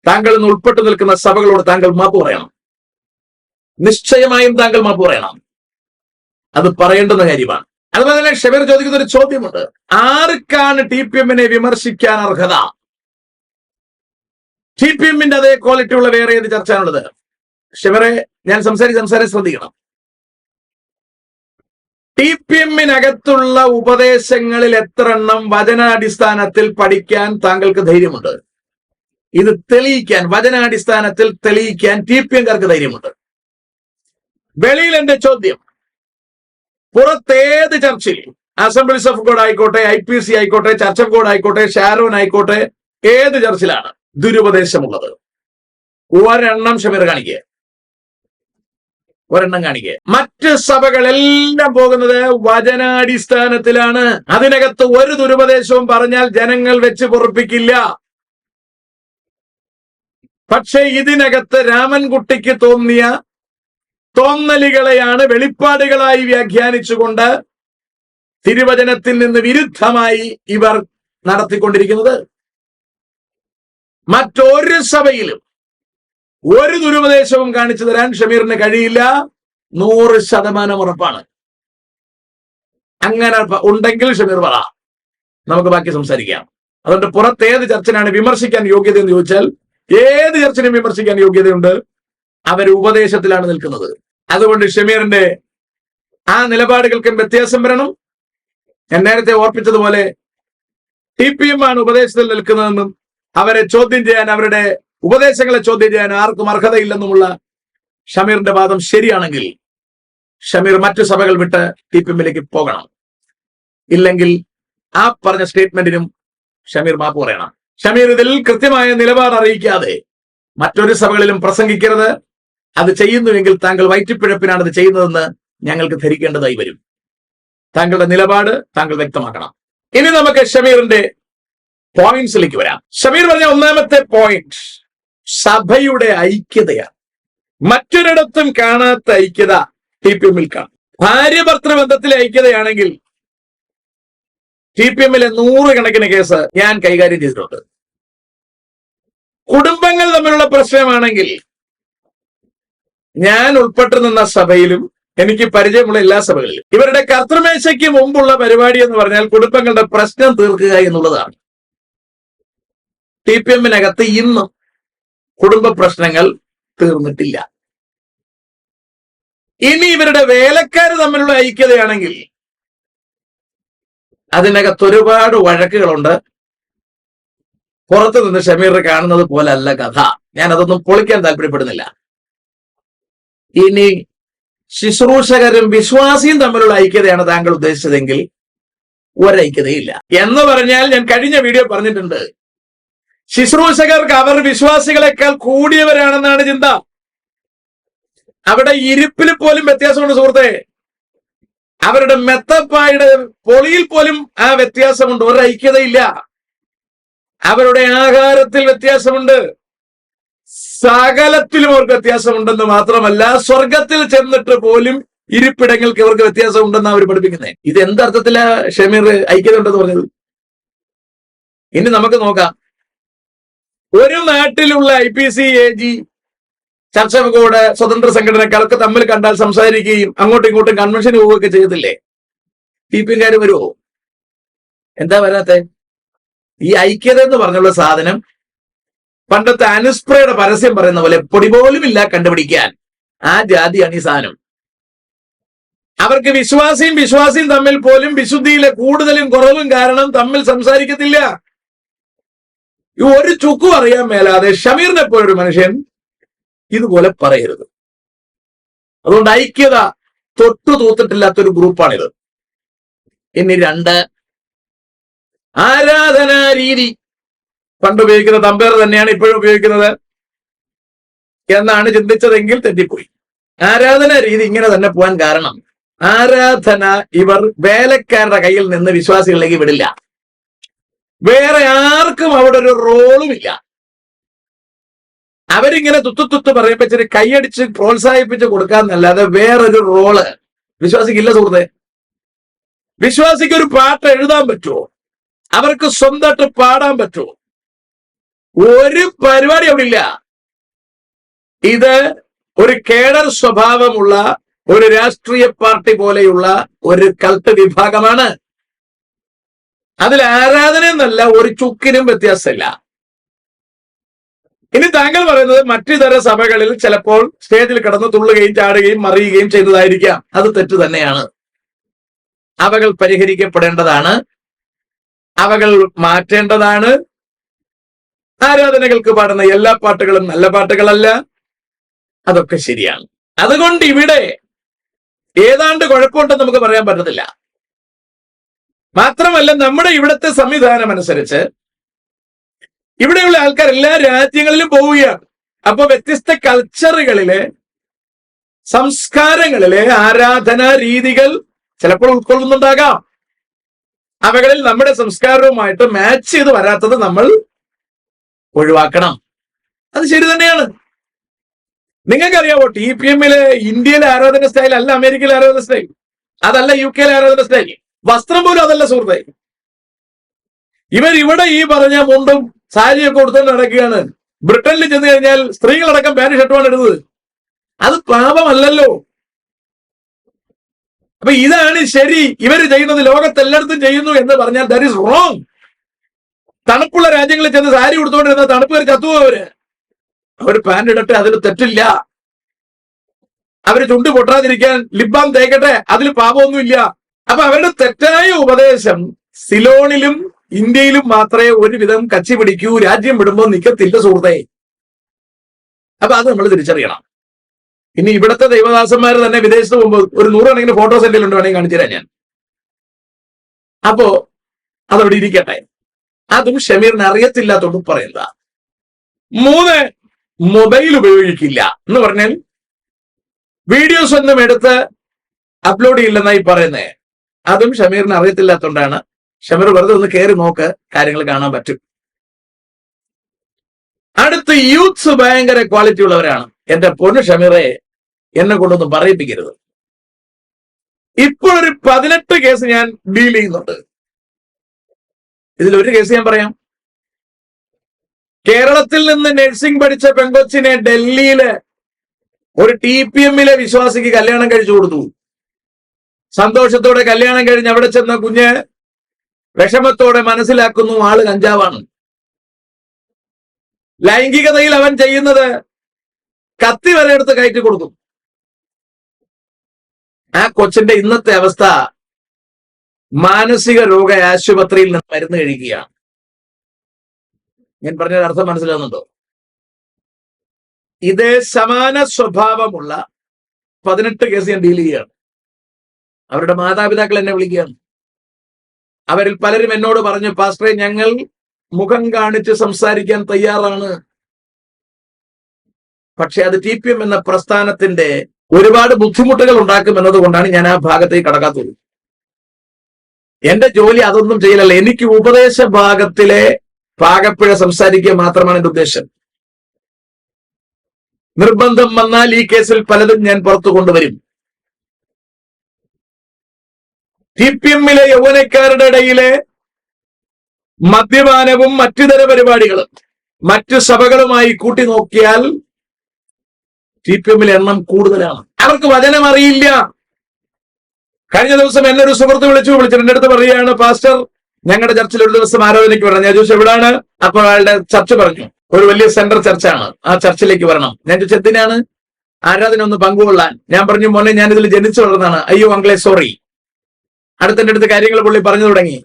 താങ്കൾ ഇന്ന് ഉൾപ്പെട്ടു നിൽക്കുന്ന സഭകളോട് താങ്കൾ മാപ്പ് പറയണം. നിശ്ചയമായും താങ്കൾ മാപ്പ് പറയണം. അത് പറയേണ്ടുന്ന കാര്യമാണ്. അതുപോലെ തന്നെ ഷമീർ ചോദിക്കുന്ന ഒരു ചോദ്യമുണ്ട്, ആർക്കാണ് TPM വിമർശിക്കാൻ അർഹത? TPM അതേ ക്വാളിറ്റി ഉള്ള വേറെ ഏത് ചർച്ചയാണുള്ളത്? ഷമീറെ, ഞാൻ സംസാരം ശ്രദ്ധിക്കണം. TPM ഉപദേശങ്ങളിൽ എത്ര എണ്ണം വചനാടിസ്ഥാനത്തിൽ പഠിക്കാൻ താങ്കൾക്ക് ധൈര്യമുണ്ട്? ഇത് തെളിയിക്കാൻ, വചനാടിസ്ഥാനത്തിൽ തെളിയിക്കാൻ TPM ധൈര്യമുണ്ട്? വെളിയിൽ എന്റെ ചോദ്യം, പുറത്തേത് ചർച്ചിൽ, അസംബ്ലീസ് ഓഫ് ഗോഡ് ആയിക്കോട്ടെ, IPC ആയിക്കോട്ടെ, ചർച്ച് ഓഫ് ഗോഡ് ആയിക്കോട്ടെ, ഷാരോൻ ആയിക്കോട്ടെ, ഏത് ചർച്ചിലാണ് ദുരുപദേശമുള്ളത്? ഒരെണ്ണം ഷമീർ കാണിക്കുക, ഒരെണ്ണം കാണിക്കുക. മറ്റ് സഭകളെല്ലാം പോകുന്നത് വചനാടിസ്ഥാനത്തിലാണ്. അതിനകത്ത് ഒരു ദുരുപദേശവും പറഞ്ഞാൽ ജനങ്ങൾ വെച്ച് പൊറുപ്പിക്കില്ല. പക്ഷെ ഇതിനകത്ത് രാമൻകുട്ടിക്ക് തോന്നിയ തോന്നലുകളെയാണ് വെളിപ്പാടുകളായി വ്യാഖ്യാനിച്ചുകൊണ്ട് തിരുവചനത്തിൽ നിന്ന് വിരുദ്ധമായി ഇവർ നടത്തിക്കൊണ്ടിരിക്കുന്നത്. മറ്റൊരു സഭയിലും ഒരു ദുരുപദേശവും കാണിച്ചു തരാൻ ഷമീറിന് കഴിയില്ല. 100% ഉറപ്പാണ്. അങ്ങനെ ഉണ്ടെങ്കിൽ ഷമീർ പറ, നമുക്ക് ബാക്കി സംസാരിക്കാം. അതുകൊണ്ട് പുറത്തേത് ചർച്ചിനാണ് വിമർശിക്കാൻ യോഗ്യത എന്ന് ചോദിച്ചാൽ ഏത് ചർച്ചിനും വിമർശിക്കാൻ യോഗ്യതയുണ്ട്. അവർ ഉപദേശത്തിലാണ് നിൽക്കുന്നത്. അതുകൊണ്ട് ഷമീറിന്റെ ആ നിലപാടുകൾക്കും വ്യത്യാസം വരണം. ഞാൻ നേരത്തെ ഓർപ്പിച്ചതുപോലെ TPM ആണ് ഉപദേശത്തിൽ നിൽക്കുന്നതെന്നും അവരെ ചോദ്യം ചെയ്യാൻ, അവരുടെ ഉപദേശങ്ങളെ ചോദ്യം ചെയ്യാൻ ആർക്കും അർഹതയില്ലെന്നുമുള്ള ഷമീറിന്റെ വാദം ശരിയാണെങ്കിൽ ഷമീർ മറ്റു സഭകൾ വിട്ട് TPMലേക്ക് പോകണം. ഇല്ലെങ്കിൽ ആ പറഞ്ഞ സ്റ്റേറ്റ്മെന്റിനും ഷമീർ മാപ്പ് പറയണം. ഷമീർ ഇതിൽ കൃത്യമായ നിലപാട് അറിയിക്കാതെ മറ്റൊരു സഭകളിലും പ്രസംഗിക്കരുത്. അത് ചെയ്യുന്നുവെങ്കിൽ താങ്കൾ വയറ്റിപ്പിഴപ്പിനാണ് അത് ചെയ്യുന്നതെന്ന് ഞങ്ങൾക്ക് ധരിക്കേണ്ടതായി വരും. താങ്കളുടെ നിലപാട് താങ്കൾ വ്യക്തമാക്കണം. ഇനി നമുക്ക് ഷമീറിന്റെ പോയിന്റ്സിലേക്ക് വരാം. ഷമീർ പറഞ്ഞ ഒന്നാമത്തെ പോയിന്റ് സഭയുടെ ഐക്യതയാണ്. മറ്റൊരിടത്തും കാണാത്ത ഐക്യത TPMൽ കാണും. ഭാര്യ ഭർത്തൃ ബന്ധത്തിലെ ഐക്യതയാണെങ്കിൽ TPMലെ 100 കണക്കിന് കേസ് ഞാൻ കൈകാര്യം ചെയ്തിട്ടുണ്ട്. കുടുംബങ്ങൾ തമ്മിലുള്ള പ്രശ്നമാണെങ്കിൽ ഞാൻ ഉൾപ്പെട്ടു നിന്ന സഭയിലും എനിക്ക് പരിചയമുള്ള എല്ലാ സഭകളിലും ഇവരുടെ കർത്തൃമേശയ്ക്ക് മുമ്പുള്ള പരിപാടി എന്ന് പറഞ്ഞാൽ കുടുംബങ്ങളുടെ പ്രശ്നം തീർക്കുക എന്നുള്ളതാണ്. TPMനകത്ത് ഇന്നും കുടുംബ പ്രശ്നങ്ങൾ തീർന്നിട്ടില്ല. ഇനി ഇവരുടെ വേലക്കാർ തമ്മിലുള്ള ഐക്യതയാണെങ്കിൽ അതിനകത്ത് ഒരുപാട് വഴക്കുകളുണ്ട്. പുറത്തു നിന്ന് ഷമീർ കാണുന്നത് പോലെ അല്ല കഥ. ഞാൻ അതൊന്നും പൊളിക്കാൻ താല്പര്യപ്പെടുന്നില്ല. ഇനി ശുശ്രൂഷകരും വിശ്വാസിയും തമ്മിലുള്ള ഐക്യതയാണ് താങ്കൾ ഉദ്ദേശിച്ചതെങ്കിൽ ഒരൈക്യതയില്ല. എന്ന് പറഞ്ഞാൽ ഞാൻ കഴിഞ്ഞ വീഡിയോ പറഞ്ഞിട്ടുണ്ട്, ശുശ്രൂഷകർക്ക് അവർ വിശ്വാസികളെക്കാൾ കൂടിയവരാണെന്നാണ് ചിന്ത. അവിടെ ഇരിപ്പിൽ പോലും വ്യത്യാസമുണ്ട് സുഹൃത്തെ. അവരുടെ മെത്തപ്പായുടെ പൊളിയിൽ പോലും ആ വ്യത്യാസമുണ്ട്. ഒരൈക്യതയില്ല. അവരുടെ ആഹാരത്തിൽ വ്യത്യാസമുണ്ട്. സകലത്തിലും അവർക്ക് വ്യത്യാസമുണ്ടെന്ന് മാത്രമല്ല, സ്വർഗത്തിൽ ചെന്നിട്ട് പോലും ഇരിപ്പിടങ്ങൾക്ക് ഇവർക്ക് വ്യത്യാസം ഉണ്ടെന്ന് അവർ പഠിപ്പിക്കുന്നത്. ഇത് എന്തർത്ഥത്തിലാ ഷമീർ ഐക്യത ഉണ്ടെന്ന് പറഞ്ഞത്? ഇനി നമുക്ക് നോക്കാം. ഒരു നാട്ടിലുള്ള IPC, AG, ചർച്ച ബോർഡ്, സ്വതന്ത്ര സംഘടനകളൊക്കെ തമ്മിൽ കണ്ടാൽ സംസാരിക്കുകയും അങ്ങോട്ടും ഇങ്ങോട്ടും കൺവെൻഷൻ പോവുകയൊക്കെ ചെയ്തില്ലേ? TPMകാര് വരുമോ? എന്താ വരാത്തെ? ഈ ഐക്യത എന്ന് പറഞ്ഞുള്ള സാധനം പണ്ടത്തെ അനുസ്പ്രയുടെ പരസ്യം പറയുന്ന പോലെ പൊടി പോലും ഇല്ല കണ്ടുപിടിക്കാൻ. ആ ജാതിയാണ് ഈ സാധനം. അവർക്ക് വിശ്വാസിയും തമ്മിൽ പോലും വിശുദ്ധിയിലെ കൂടുതലും കുറവും കാരണം തമ്മിൽ സംസാരിക്കത്തില്ല. ഒരു ചുക്കും അറിയാൻ മേലാതെ ഷമീറിനെ പോലൊരു മനുഷ്യൻ ഇതുപോലെ പറയരുത്. അതുകൊണ്ട് ഐക്യത തൊട്ടു തൂത്തിട്ടില്ലാത്തൊരു ഗ്രൂപ്പാണിത്. ഇനി 2, ആരാധനാ രീതി. പണ്ട് ഉപയോഗിക്കുന്ന തമ്പേർ തന്നെയാണ് ഇപ്പോഴും ഉപയോഗിക്കുന്നത് എന്നാണ് ചിന്തിച്ചതെങ്കിൽ തെറ്റിപ്പോയി. ആരാധനാ രീതി ഇങ്ങനെ തന്നെ പോകാൻ കാരണം, ആരാധന ഇവർ വേലക്കാരുടെ കയ്യിൽ നിന്ന് വിശ്വാസികളിലേക്ക് വിടില്ല. വേറെ ആർക്കും അവിടെ ഒരു റോളും ഇല്ല. അവരിങ്ങനെ തുത്തു പറയിപ്പിച്ചിട്ട് കൈയടിച്ച് പ്രോത്സാഹിപ്പിച്ച് കൊടുക്കാന്നല്ലാതെ വേറൊരു റോള് വിശ്വാസിക്കില്ല സുഹൃത്തെ. വിശ്വാസിക്ക് ഒരു പാട്ട് എഴുതാൻ പറ്റുമോ? അവർക്ക് സ്വന്തമായിട്ട് പാടാൻ പറ്റുമോ? ഒരു പരിപാടി അവിടെ ഇല്ല. ഇത് ഒരു കേഡർ സ്വഭാവമുള്ള ഒരു രാഷ്ട്രീയ പാർട്ടി പോലെയുള്ള ഒരു കൾട്ട് വിഭാഗമാണ്. അതിൽ ആരാധന എന്നല്ല ഒരു ചുക്കിനും വ്യത്യാസമില്ല. ഇനി താങ്കൾ പറയുന്നത് മറ്റിതര സഭകളിൽ ചിലപ്പോൾ സ്റ്റേജിൽ കിടന്ന് തുള്ളുകയും ചാടുകയും മറിയുകയും ചെയ്തതായിരിക്കാം. അത് തെറ്റ് തന്നെയാണ്. അവകൾ പരിഹരിക്കപ്പെടേണ്ടതാണ്. അവകൾ മാറ്റേണ്ടതാണ്. ആരാധനകൾക്ക് പാടുന്ന എല്ലാ പാട്ടുകളും നല്ല പാട്ടുകളല്ല. അതൊക്കെ ശരിയാണ്. അതുകൊണ്ട് ഇവിടെ ഏതാണ്ട് കുഴപ്പമുണ്ടെന്ന് നമുക്ക് പറയാൻ പറ്റത്തില്ല. മാത്രമല്ല, നമ്മുടെ ഇവിടുത്തെ സംവിധാനം അനുസരിച്ച് ഇവിടെയുള്ള ആൾക്കാർ എല്ലാ രാജ്യങ്ങളിലും പോവുകയാണ്. അപ്പൊ വ്യത്യസ്ത കൾച്ചറുകളിലെ, സംസ്കാരങ്ങളിലെ ആരാധനാ രീതികൾ ചിലപ്പോൾ ഉൾക്കൊള്ളുന്നുണ്ടാകാം. അവകളിൽ നമ്മുടെ സംസ്കാരവുമായിട്ട് മാച്ച് ചെയ്ത് വരാത്തത് നമ്മൾ ഒഴിവാക്കണം. അത് ശരി തന്നെയാണ്. നിങ്ങൾക്കറിയാവോ, TPMലെ ഇന്ത്യയിലെ ആരാധന സ്റ്റൈൽ അല്ല അമേരിക്കയിലെ ആരാധന സ്റ്റൈൽ, അതല്ല UK ആരാധന സ്റ്റൈൽ. വസ്ത്രം പോലും അതല്ല സുഹൃത്തെ. ഇവരിവിടെ ഈ പറഞ്ഞ മുണ്ടും സാരിയൊക്കെ കൊടുത്തുകൊണ്ട് നടക്കുകയാണ്. ബ്രിട്ടനിൽ ചെന്ന് കഴിഞ്ഞാൽ സ്ത്രീകളടക്കം പാന്റ് ഷർട്ടുമാണ് ഇടുന്നത്. അത് പാപമല്ലല്ലോ. അപ്പൊ ഇതാണ് ശരി. ഇവര് ചെയ്യുന്നത് ലോകത്തെല്ലായിടത്തും ചെയ്യുന്നു എന്ന് പറഞ്ഞാൽ ദാറ്റ് ഈസ് റോങ്. തണുപ്പുള്ള രാജ്യങ്ങളിൽ ചെന്ന് സാരി കൊടുത്തുകൊണ്ടിരുന്ന തണുപ്പ് കയറി ചത്തുവോ? അവര് പാന്റ് ഇടട്ടെ, അതിൽ തെറ്റില്ല. അവര് ചുണ്ട് പൊട്ടാതിരിക്കാൻ ലിബാം തേക്കട്ടെ, അതിൽ പാപമൊന്നുമില്ല. അപ്പൊ അവരുടെ തെറ്റായ ഉപദേശം സിലോണിലും ഇന്ത്യയിലും മാത്രമേ ഒരുവിധം കച്ചി പിടിക്കൂ, രാജ്യം വിടുമ്പോൾ നിക്കത്തില്ല സുഹൃത്തെ. അപ്പൊ അത് നമ്മൾ തിരിച്ചറിയണം. ഇനി ഇവിടുത്തെ ദൈവദാസന്മാർ തന്നെ വിദേശത്ത് പോകുമ്പോൾ ഒരു 100 കണക്കിന് ഫോട്ടോസ് എന്തെങ്കിലും ഉണ്ട്, വേണമെങ്കിൽ കാണിച്ചു തരാം ഞാൻ. അപ്പോ അതവിടെ ഇരിക്കട്ടെ. അതും ഷമീറിന് അറിയത്തില്ലാത്തോണ്ടും പറയുന്നതാ. 3, മൊബൈൽ ഉപയോഗിക്കില്ല എന്ന് പറഞ്ഞാൽ വീഡിയോസ് ഒന്നും എടുത്ത് അപ്ലോഡ് ചെയ്യില്ലെന്നായി പറയുന്നേ. അതും ഷമീറിന് അറിയത്തില്ലാത്തോണ്ടാണ്. ഷമീർ വെറുതെ ഒന്ന് കയറി നോക്ക്, കാര്യങ്ങൾ കാണാൻ പറ്റും. അടുത്ത യൂത്ത്സ് ഭയങ്കര ക്വാളിറ്റി ഉള്ളവരാണ്. എന്റെ പൊന്നു ഷമീറെ, എന്നെ കൊണ്ടൊന്നും പറയിപ്പിക്കരുത്. ഇപ്പോഴൊരു 18 കേസ് ഞാൻ ഡീൽ ചെയ്യുന്നുണ്ട്. ഇതിലൊരു കേസ് ഞാൻ പറയാം. കേരളത്തിൽ നിന്ന് നഴ്സിംഗ് പഠിച്ച പെങ്കൊച്ചിനെ ഡൽഹിയില് ഒരു TPM-ലെ വിശ്വാസിക്ക് കല്യാണം കഴിച്ചു കൊടുത്തു. സന്തോഷത്തോടെ കല്യാണം കഴിഞ്ഞ് അവിടെ ചെന്ന കുഞ്ഞ് വിഷമത്തോടെ മനസ്സിലാക്കുന്നു ആള് കഞ്ചാവാണ്. ലൈംഗികതയിൽ അവൻ ചെയ്യുന്നത് കത്തി വരെ എടുത്ത് കയറ്റി കൊടുക്കും. ആ കൊച്ചിന്റെ ഇന്നത്തെ അവസ്ഥ മാനസിക രോഗ ആശുപത്രിയിൽ നിന്ന് മരുന്ന് കഴിക്കുകയാണ്. ഞാൻ പറഞ്ഞ അർത്ഥം മനസ്സിലാകുന്നുണ്ടോ? ഇതേ സമാന സ്വഭാവമുള്ള 18 കേസ് ഞാൻ ഡീൽ ചെയ്യുകയാണ്. അവരുടെ മാതാപിതാക്കൾ എന്നെ വിളിക്കുകയാണ്. അവരിൽ പലരും എന്നോട് പറഞ്ഞു, പാസ്റ്ററെ, ഞങ്ങൾ മുഖം കാണിച്ച് സംസാരിക്കാൻ തയ്യാറാണ്, പക്ഷെ അത് TPM എന്ന പ്രസ്ഥാനത്തിന്റെ ഒരുപാട് ബുദ്ധിമുട്ടുകൾ ഉണ്ടാക്കും എന്നതുകൊണ്ടാണ് ഞാൻ ആ ഭാഗത്തേക്ക് കടക്കാത്തത്. എന്റെ ജോലി അതൊന്നും ചെയ്യലല്ല. എനിക്ക് ഉപദേശ ഭാഗത്തിലെ പാകപ്പിഴ സംസാരിക്കുക മാത്രമാണ് എന്റെ ഉദ്ദേശം. നിർബന്ധം വന്നാൽ ഈ കേസിൽ പലതും ഞാൻ പുറത്തു കൊണ്ടുവരും. TPM-ലെ യൗവനക്കാരുടെ ഇടയിലെ മദ്യപാനവും മറ്റുതര പരിപാടികളും മറ്റു സഭകളുമായി കൂട്ടി നോക്കിയാൽ TPM-ലെ എണ്ണം കൂടുതലാണ്. അവർക്ക് വചനം അറിയില്ല. കഴിഞ്ഞ ദിവസം എന്നെ ഒരു സുഹൃത്ത് വിളിച്ചിട്ട് എന്റെ അടുത്ത് പറയുകയാണ്, പാസ്റ്റർ, ഞങ്ങളുടെ ചർച്ചിൽ ഒരു ദിവസം ആരാധനയ്ക്ക് വരണം. ഞാൻ ചോദിച്ചു എവിടാണ്? അപ്പൊ അയാളുടെ ചർച്ച പറഞ്ഞു, ഒരു വലിയ സെന്റർ ചർച്ചാണ്, ആ ചർച്ചിലേക്ക് വരണം. ഞാൻ ചോദിച്ചു എന്തിനാണ്? ആരാധന ഒന്ന് പങ്കുകൊള്ളാൻ. ഞാൻ പറഞ്ഞു, മോനെ, ഞാൻ ഇതിൽ ജനിച്ചു വളർന്നതാണ്. അയ്യോ അങ്കിളെ, സോറി. അടുത്തെന്റെ അടുത്ത് കാര്യങ്ങൾ പുള്ളി പറഞ്ഞു തുടങ്ങി.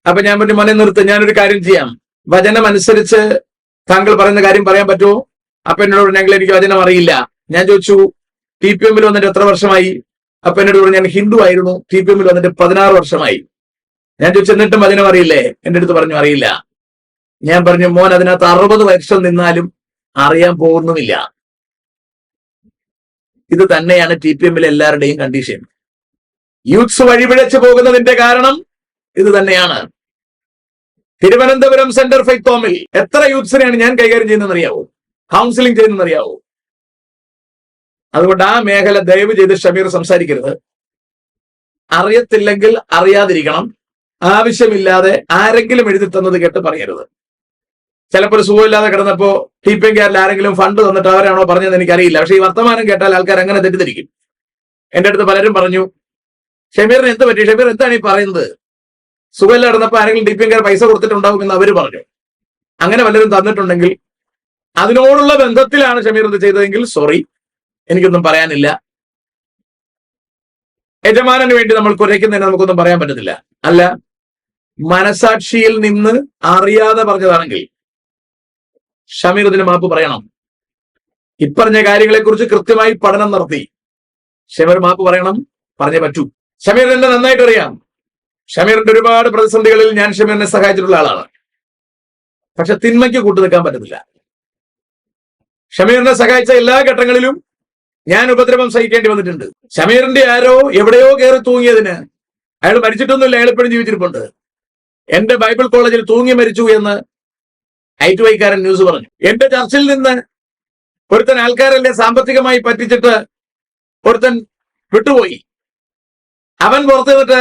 അപ്പൊ ഞാൻ പറഞ്ഞു, മോനെ നിർത്ത്, ഞാനൊരു കാര്യം ചെയ്യാം, വചനം അനുസരിച്ച് താങ്കൾ പറയുന്ന കാര്യം പറയാൻ പറ്റുമോ? അപ്പൊ എന്നോട് പറഞ്ഞു, എനിക്ക് വചനം അറിയില്ല. ഞാൻ ചോദിച്ചു, TPM-ൽ വന്നിട്ട് എത്ര വർഷമായി? അപ്പൊ എന്നോട് പറഞ്ഞു, ഞാൻ ഹിന്ദു ആയിരുന്നു, TPM-ൽ വന്നിട്ട് 16 വർഷമായി. ഞാൻ ചോദിച്ചു, എന്നിട്ടും വചനം അറിയില്ലേ? എന്റെ അടുത്ത് പറഞ്ഞു, അറിയില്ല. ഞാൻ പറഞ്ഞു, മോൻ, അതിനകത്ത് 60 വർഷം നിന്നാലും അറിയാൻ പോകുന്നുമില്ല. ഇത് തന്നെയാണ് TPM-ലെ എല്ലാവരുടെയും കണ്ടീഷൻ. യൂത്ത്സ് വഴിപിഴച്ചു പോകുന്നതിന്റെ കാരണം ഇത് തന്നെയാണ്. തിരുവനന്തപുരം സെന്റർ ഫെയ്ത്ത് ഹോമിൽ എത്ര യൂത്ത്സിനെയാണ് ഞാൻ കൈകാര്യം ചെയ്യുന്നതെന്ന് അറിയാവോ? കൗൺസിലിംഗ് ചെയ്യുന്നതെന്ന് അറിയാവോ? അതുകൊണ്ട് ആ മേഖല ദയവ് ചെയ്ത് ഷമീർ സംസാരിക്കരുത്. അറിയത്തില്ലെങ്കിൽ അറിയാതിരിക്കണം. ആവശ്യമില്ലാതെ ആരെങ്കിലും എഴുതി തന്നത് കേട്ട് പറയരുത്. ചിലപ്പോൾ സുഖമില്ലാതെ കിടന്നപ്പോ TPM-കാരിൽ ആരെങ്കിലും ഫണ്ട് തന്നിട്ട് അവരാണോ പറഞ്ഞതെന്ന് എനിക്കറിയില്ല. പക്ഷെ ഈ വർത്തമാനം കേട്ടാൽ ആൾക്കാർ അങ്ങനെ തെറ്റിദ്ധരിക്കും. എന്റെ അടുത്ത് പലരും പറഞ്ഞു, ഷമീറിന് എന്ത് പറ്റി? ഷമീർ എന്താണ് ഈ പറയുന്നത്? സുഖമില്ല കിടന്നപ്പോ ആരെങ്കിലും TPM-കാർ പൈസ കൊടുത്തിട്ടുണ്ടാവും എന്ന് അവര് പറഞ്ഞു. അങ്ങനെ വല്ലതും തന്നിട്ടുണ്ടെങ്കിൽ അതിനോടുള്ള ബന്ധത്തിലാണ് ഷമീർ ഇത് ചെയ്തതെങ്കിൽ സോറി, എനിക്കൊന്നും പറയാനില്ല. യജമാനന് വേണ്ടി നമ്മൾ കുരയ്ക്കുന്നതിന് നമുക്കൊന്നും പറയാൻ പറ്റത്തില്ല. അല്ല, മനസാക്ഷിയിൽ നിന്ന് അറിയാതെ പറഞ്ഞതാണെങ്കിൽ ഷമീർ ഇതിന് മാപ്പ് പറയണം. ഇപ്പറഞ്ഞ കാര്യങ്ങളെ കുറിച്ച് കൃത്യമായി പഠനം നടത്തി ഷമീർ മാപ്പ് പറയണം, പറഞ്ഞേ പറ്റൂ. ഷമീർ എന്നെ നന്നായിട്ട് അറിയാം. ഷമീറിന്റെ ഒരുപാട് പ്രതിസന്ധികളിൽ ഞാൻ ഷമീറിനെ സഹായിച്ചിട്ടുള്ള ആളാണ്. പക്ഷെ തിന്മയ്ക്ക് കൂട്ടു നിൽക്കാൻ പറ്റത്തില്ല. ഷമീറിനെ സഹായിച്ച എല്ലാ ഘട്ടങ്ങളിലും ഞാൻ ഉപദ്രവം സഹിക്കേണ്ടി വന്നിട്ടുണ്ട്. ഷമീറിന്റെ ആരോ എവിടെയോ കയറി തൂങ്ങിയതിന് അയാൾ മരിച്ചിട്ടൊന്നുമില്ല, അയാൾ എപ്പോഴും ജീവിച്ചിരിപ്പുണ്ട്. എന്റെ ബൈബിൾ കോളേജിൽ തൂങ്ങി മരിച്ചു എന്ന് I2I-കാരൻ ന്യൂസ് പറഞ്ഞു. എന്റെ ചർച്ചിൽ നിന്ന് ഒരുത്തൻ ആൾക്കാരല്ലേ സാമ്പത്തികമായി പറ്റിച്ചിട്ട് ഒരുത്തൻ വിട്ടുപോയി. അവൻ പുറത്തു നിന്നിട്ട്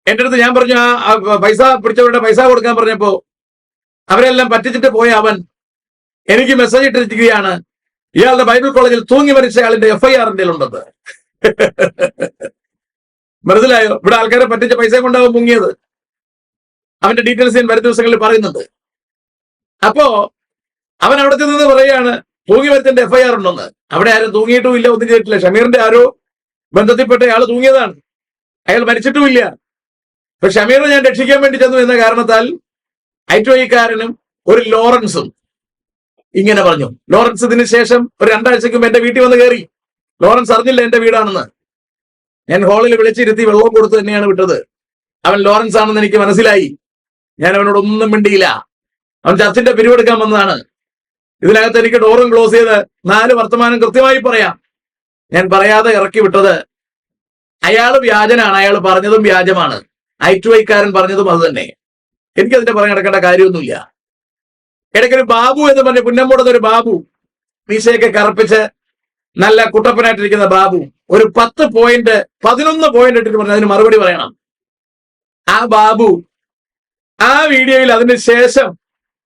എന്റെ അടുത്ത് ഞാൻ പറഞ്ഞു, ആ പൈസ പിടിച്ചവരുടെ പൈസ കൊടുക്കാൻ പറഞ്ഞപ്പോ അവരെല്ലാം പറ്റിച്ചിട്ട് പോയ അവൻ എനിക്ക് മെസ്സേജ് ഇട്ടിരിക്കുകയാണ്, ഇയാളുടെ ബൈബിൾ കോളേജിൽ തൂങ്ങി മരിച്ച ആളിന്റെ FIR ഉണ്ടെന്ന്. മനസ്സിലായോ? ഇവിടെ ആൾക്കാരെ പറ്റിച്ച പൈസ കൊണ്ടാവും മുങ്ങിയത്. അവന്റെ ഡീറ്റെയിൽസ് ഞാൻ വരും ദിവസങ്ങളിൽ പറയുന്നുണ്ട്. അപ്പോ അവൻ അവിടെ നിന്ന് പറയുകയാണ്, തൂങ്ങി മരിച്ചതിന്റെ FIR ഉണ്ടെന്ന്. അവിടെ ആരും തൂങ്ങിയിട്ടും ഇല്ല, ഒന്നും ചെയ്തിട്ടില്ല. ഷമീറിന്റെ ആരോ ബന്ധത്തിൽപ്പെട്ട ആൾ തൂങ്ങിയതാണ്, അയാൾ മരിച്ചിട്ടുമില്ല. ഇപ്പൊ ഷമീറിനെ ഞാൻ രക്ഷിക്കാൻ വേണ്ടി ചെന്നു എന്ന കാരണത്താൽ I2I-കാരനും ഒരു ലോറൻസും ഇങ്ങനെ പറഞ്ഞു. ലോറൻസ് ഇതിന് ശേഷം ഒരു 2 ആഴ്ചയ്ക്കും എന്റെ വീട്ടിൽ വന്ന് കയറി. ലോറൻസ് അറിഞ്ഞില്ല എന്റെ വീടാണെന്ന്. ഞാൻ ഹാളിൽ വിളിച്ചിരുത്തി വെള്ളം കൊടുത്ത് തന്നെയാണ് വിട്ടത്. അവൻ ലോറൻസ് ആണെന്ന് എനിക്ക് മനസ്സിലായി. ഞാൻ അവനോട് ഒന്നും മിണ്ടിയില്ല. അവൻ ചർച്ചിന്റെ പിരിവെടുക്കാൻ വന്നതാണ്. ഇതിനകത്ത് എനിക്ക് ഡോറും ക്ലോസ് ചെയ്ത് 4 വർത്തമാനം കൃത്യമായി പറയാം. ഞാൻ പറയാതെ ഇറക്കി വിട്ടത് അയാൾ വ്യാജനാണ്, അയാൾ പറഞ്ഞതും വ്യാജമാണ്, I2I-കാരൻ പറഞ്ഞതും അത് തന്നെ. എനിക്കതിന്റെ പറയാൻ നടക്കേണ്ട കാര്യമൊന്നുമില്ല. ഇടയ്ക്കൊരു ബാബു എന്ന് പറഞ്ഞ പുന്നമ്പോടത്തൊരു ബാബു, മീശയൊക്കെ കറുപ്പിച്ച് നല്ല കുട്ടപ്പനായിട്ടിരിക്കുന്ന ബാബു ഒരു 10 പോയിന്റ് 11 പോയിന്റ് ഇട്ടിട്ട് പറഞ്ഞു അതിന് മറുപടി പറയണം. ആ ബാബു ആ വീഡിയോയിൽ അതിന് ശേഷം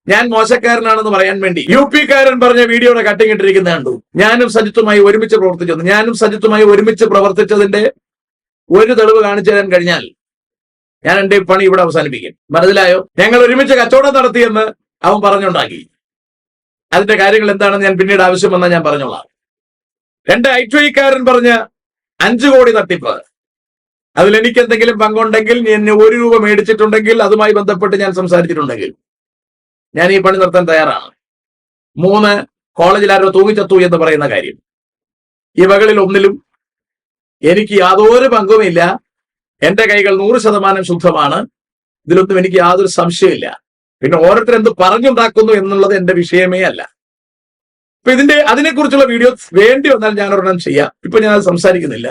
ഞാൻ മോശക്കാരനാണെന്ന് പറയാൻ വേണ്ടി UP-കാരൻ പറഞ്ഞ വീഡിയോയുടെ കട്ടിങ് ഇട്ടിരിക്കുന്ന കണ്ടു. ഞാനും സജിത്തുമായി ഒരുമിച്ച് പ്രവർത്തിച്ചു. ഞാനും സജിത്തുമായി ഒരുമിച്ച് പ്രവർത്തിച്ചതിന്റെ ഒരു തെളിവ് കാണിച്ചു തരാൻ കഴിഞ്ഞാൽ ഞാൻ എന്റെ പണി ഇവിടെ അവസാനിപ്പിക്കും. മനസ്സിലായോ? ഞങ്ങൾ ഒരുമിച്ച് കച്ചവടം നടത്തിയെന്ന് അവൻ പറഞ്ഞുണ്ടാക്കി. അതിന്റെ കാര്യങ്ങൾ എന്താണെന്ന് ഞാൻ പിന്നീട് ആവശ്യം വന്നാൽ ഞാൻ പറഞ്ഞോളാം. 2 I2I-കാരൻ പറഞ്ഞ 5 കോടി തട്ടിപ്പ്, അതിൽ എനിക്ക് എന്തെങ്കിലും പങ്കുണ്ടെങ്കിൽ, ഞാൻ 1 രൂപ മേടിച്ചിട്ടുണ്ടെങ്കിൽ, അതുമായി ബന്ധപ്പെട്ട് ഞാൻ സംസാരിച്ചിട്ടുണ്ടെങ്കിൽ ഞാൻ ഈ പണി നിർത്താൻ തയ്യാറാണ്. 3 കോളേജിൽ ആരോ തൂങ്ങിച്ചത്തു എന്ന് പറയുന്ന കാര്യം, ഇവകളിൽ ഒന്നിലും എനിക്ക് യാതൊരു പങ്കുമില്ല. എന്റെ കൈകൾ 100% ശുദ്ധമാണ്. ഇതിലൊന്നും എനിക്ക് യാതൊരു സംശയമില്ല. പിന്നെ ഓരോരുത്തർ എന്ത് പറഞ്ഞുണ്ടാക്കുന്നു എന്നുള്ളത് എന്റെ വിഷയമേ അല്ല. ഇപ്പൊ അതിനെക്കുറിച്ചുള്ള വീഡിയോ വേണ്ടി വന്നാൽ ഞാൻ ഒരെണ്ണം ചെയ്യാം. ഇപ്പൊ ഞാൻ അത് സംസാരിക്കുന്നില്ല.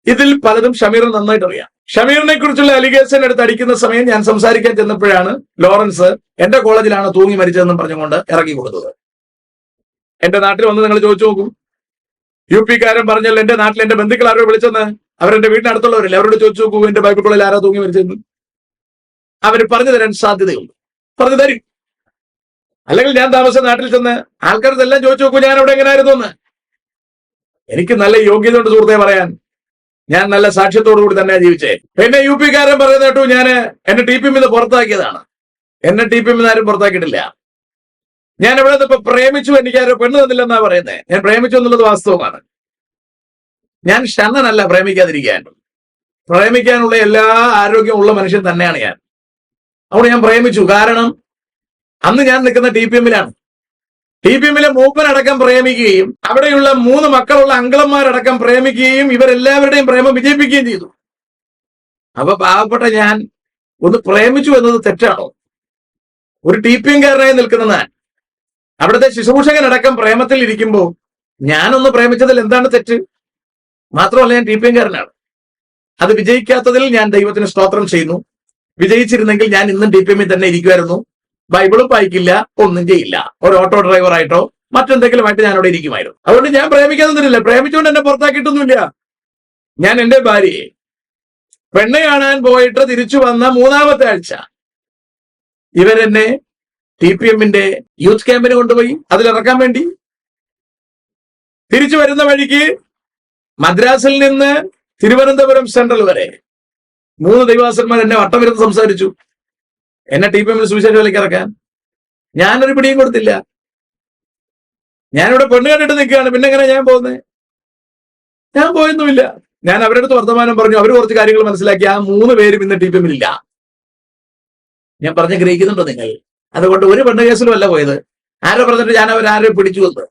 ഇതിൽ പലതും ഷമീറിന് നന്നായിട്ട് അറിയാം. ഷമീറിനെ കുറിച്ചുള്ള അലിഗേഷൻ എടുത്ത് അടിക്കുന്ന സമയം ഞാൻ സംസാരിക്കാൻ ചെന്നപ്പോഴാണ് ലോറൻസ് എന്റെ കോളേജിലാണ് തൂങ്ങി മരിച്ചതെന്നും പറഞ്ഞുകൊണ്ട് ഇറക്കി കൊടുത്തത്. എന്റെ നാട്ടിൽ വന്ന് നിങ്ങൾ ചോദിച്ചു നോക്കും. UP-കാരൻ പറഞ്ഞല്ലോ എന്റെ നാട്ടിൽ എന്റെ ബന്ധുക്കൾ ആരോ വിളിച്ചെന്ന്. അവരെന്റെ വീടിനടുത്തുള്ളവരില്ല, അവരോട് ചോദിച്ചു നോക്കൂ എന്റെ ബൈബിൾ കോളേജിൽ ആരാ തൂങ്ങി മരിച്ചതെന്ന്. അവര് പറഞ്ഞു തരാൻ സാധ്യതയുണ്ട്, പറഞ്ഞു തരും. അല്ലെങ്കിൽ ഞാൻ താമസിച്ച നാട്ടിൽ ചെന്ന് ആൾക്കാർ ഇതെല്ലാം ചോദിച്ചു നോക്കൂ ഞാൻ അവിടെ എങ്ങനെയായിരുന്നു എന്ന്. എനിക്ക് നല്ല യോഗ്യത ഉണ്ട് സുഹൃത്തെ പറയാൻ. ഞാൻ നല്ല സാക്ഷ്യത്തോടു കൂടി തന്നെ ജീവിച്ചേ. പിന്നെ UP-കാരൻ പറയുന്ന കേട്ടു ഞാൻ എന്നെ TPM പുറത്താക്കിയതാണ്. എന്നെ TPM ആരും പുറത്താക്കിയിട്ടില്ല. ഞാൻ ഇവിടെ ഇപ്പൊ പ്രേമിച്ചു, എനിക്ക് ആരും പെണ്ണ് തന്നില്ലെന്നാ പറയുന്നത്. ഞാൻ പ്രേമിച്ചു എന്നുള്ളത് വാസ്തവമാണ്. ഞാൻ ഷണ്ണനല്ല പ്രേമിക്കാതിരിക്കാൻ. പ്രേമിക്കാനുള്ള എല്ലാ ആരോഗ്യമുള്ള മനുഷ്യൻ തന്നെയാണ് ഞാൻ. അവിടെ ഞാൻ പ്രേമിച്ചു. കാരണം അന്ന് ഞാൻ നിൽക്കുന്ന TPM-ലാണ്. TPM-ലെ മൂപ്പനടക്കം പ്രേമിക്കുകയും അവിടെയുള്ള 3 മക്കളുള്ള അങ്കിളന്മാരടക്കം പ്രേമിക്കുകയും ഇവരെല്ലാവരുടെയും പ്രേമം വിജയിപ്പിക്കുകയും ചെയ്തു. അപ്പൊ പാവപ്പെട്ട ഞാൻ ഒന്ന് പ്രേമിച്ചു എന്നത് തെറ്റാണോ? ഒരു TPM-കാരനായി നിൽക്കുന്ന ഞാൻ അവിടുത്തെ ശുശ്രൂഷകനടക്കം പ്രേമത്തിൽ ഇരിക്കുമ്പോൾ ഞാനൊന്ന് പ്രേമിച്ചതിൽ എന്താണ് തെറ്റ്? മാത്രമല്ല ഞാൻ TPM-കാരനാണ്. അത് വിജയിക്കാത്തതിൽ ഞാൻ ദൈവത്തിന് സ്തോത്രം ചെയ്യുന്നു. വിജയിച്ചിരുന്നെങ്കിൽ ഞാൻ ഇന്നും TPM-ൽ തന്നെ ഇരിക്കുമായിരുന്നു. ബൈബിളും വായിക്കില്ല, ഒന്നും ചെയ്യില്ല. ഒരു ഓട്ടോ ഡ്രൈവറായിട്ടോ മറ്റെന്തെങ്കിലുമായിട്ട് ഞാൻ അവിടെ ഇരിക്കുമായിരുന്നു. അതുകൊണ്ട് ഞാൻ പ്രേമിക്കാതൊന്നുമില്ല. പ്രേമിച്ചുകൊണ്ട് എന്നെ പുറത്താക്കിയിട്ടൊന്നുമില്ല. ഞാൻ എന്റെ ഭാര്യയെ പെണ്ണ് കാണാൻ പോയിട്ട് തിരിച്ചു വന്ന 3-ാമത്തെ ആഴ്ച ഇവരെന്നെ TPM-ന്റെ യൂത്ത് ക്യാമ്പിന് കൊണ്ടുപോയി അതിലിറക്കാൻ വേണ്ടി. തിരിച്ചു വരുന്ന വഴിക്ക് മദ്രാസിൽ നിന്ന് തിരുവനന്തപുരം സെൻട്രൽ വരെ 3 ദൈവാസന്മാർ എന്നെ വട്ടം വരുന്ന് സംസാരിച്ചു. എന്നെ TPM-ൽ സുവിശേഷ വേലയ്ക്ക് ഇറക്കാൻ. ഞാനൊരു പിടിയും കൊടുത്തില്ല. ഞാനിവിടെ പെണ്ണ് കണ്ടിട്ട് നിൽക്കുകയാണ്. പിന്നെ എങ്ങനെ ഞാൻ പോകുന്നത്? ഞാൻ പോയൊന്നുമില്ല. ഞാൻ അവരുടെ അടുത്ത് വർത്തമാനം പറഞ്ഞു. അവർ കുറച്ച് കാര്യങ്ങൾ മനസ്സിലാക്കി. ആ 3 പേരും ഇന്ന് TPM-ൽ ഇല്ല. ഞാൻ പറഞ്ഞ് ഗ്രഹിക്കുന്നുണ്ടോ നിങ്ങൾ? അതുകൊണ്ട് ഒരു പെണ്ണ് കേസിലും അല്ല പോയത്. ആരോ പറഞ്ഞിട്ട് ഞാൻ അവരാരോ പിടിച്ചു വന്ന്.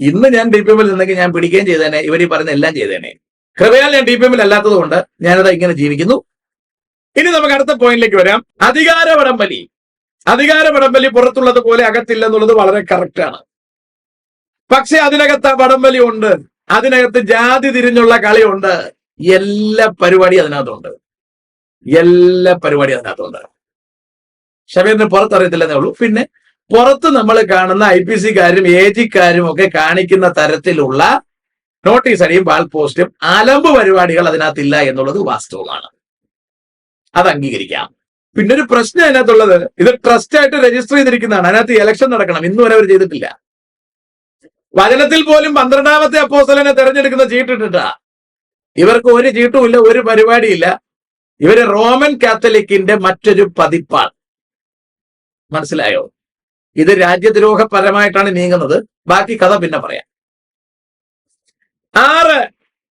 ഇന്ന് ഞാൻ TPM-ൽ നിന്നെങ്കിൽ ഞാൻ പിടിക്കുകയും ചെയ്തേനെ. ഇവർ പറയുന്ന എല്ലാം ചെയ്തേനെ. കൃപയാൽ ഞാൻ TPM-ൽ അല്ലാത്തത് കൊണ്ട് ഞാനത് ഇങ്ങനെ ജീവിക്കുന്നു. ഇനി നമുക്ക് അടുത്ത പോയിന്റിലേക്ക് വരാം. അധികാര വടംവലി. അധികാര വടംവലി പുറത്തുള്ളത് പോലെ അകത്തില്ലെന്നുള്ളത് വളരെ കറക്റ്റാണ്. പക്ഷെ അതിനകത്ത് വടംവലി ഉണ്ട്. അതിനകത്ത് ജാതി തിരിഞ്ഞുള്ള കളിയുണ്ട്. എല്ലാ പരിപാടി അതിനകത്തുണ്ട്. എല്ലാ പരിപാടി അതിനകത്തുണ്ട്. ഷമീറിന് പുറത്തറിയത്തില്ലെന്നേ ഉള്ളൂ. പിന്നെ പുറത്ത് നമ്മൾ കാണുന്ന IPC-കാരും AG-കാരും ഒക്കെ കാണിക്കുന്ന തരത്തിലുള്ള നോട്ടീസ് അടിയും വാൾ പോസ്റ്റും അലമ്പ് പരിപാടികൾ അതിനകത്തില്ല എന്നുള്ളത് വാസ്തവമാണ്. അത് അംഗീകരിക്കാം. പിന്നെ ഒരു പ്രശ്നം അതിനകത്തുള്ളത്, ഇത് ട്രസ്റ്റ് ആയിട്ട് രജിസ്റ്റർ ചെയ്തിരിക്കുന്നതാണ്. അതിനകത്ത് ഇലക്ഷൻ നടക്കണം. ഇന്ന് വരെ അവർ ചെയ്തിട്ടില്ല. വചനത്തിൽ പോലും 12-ാമത്തെ അപ്പോസ്തലനെ തെരഞ്ഞെടുക്കുന്ന ചീട്ടിട്ടിട്ടാ. ഇവർക്ക് ഒരു ചീട്ടുമില്ല, ഒരു പരിപാടിയില്ല. ഇവര് റോമൻ കാത്തലിക്കിന്റെ മറ്റൊരു പതിപ്പാണ്. മനസ്സിലായോ? ഇത് രാജ്യദ്രോഹപരമായിട്ടാണ് നീങ്ങുന്നത്. ബാക്കി കഥ പിന്നെ പറയാം. 6,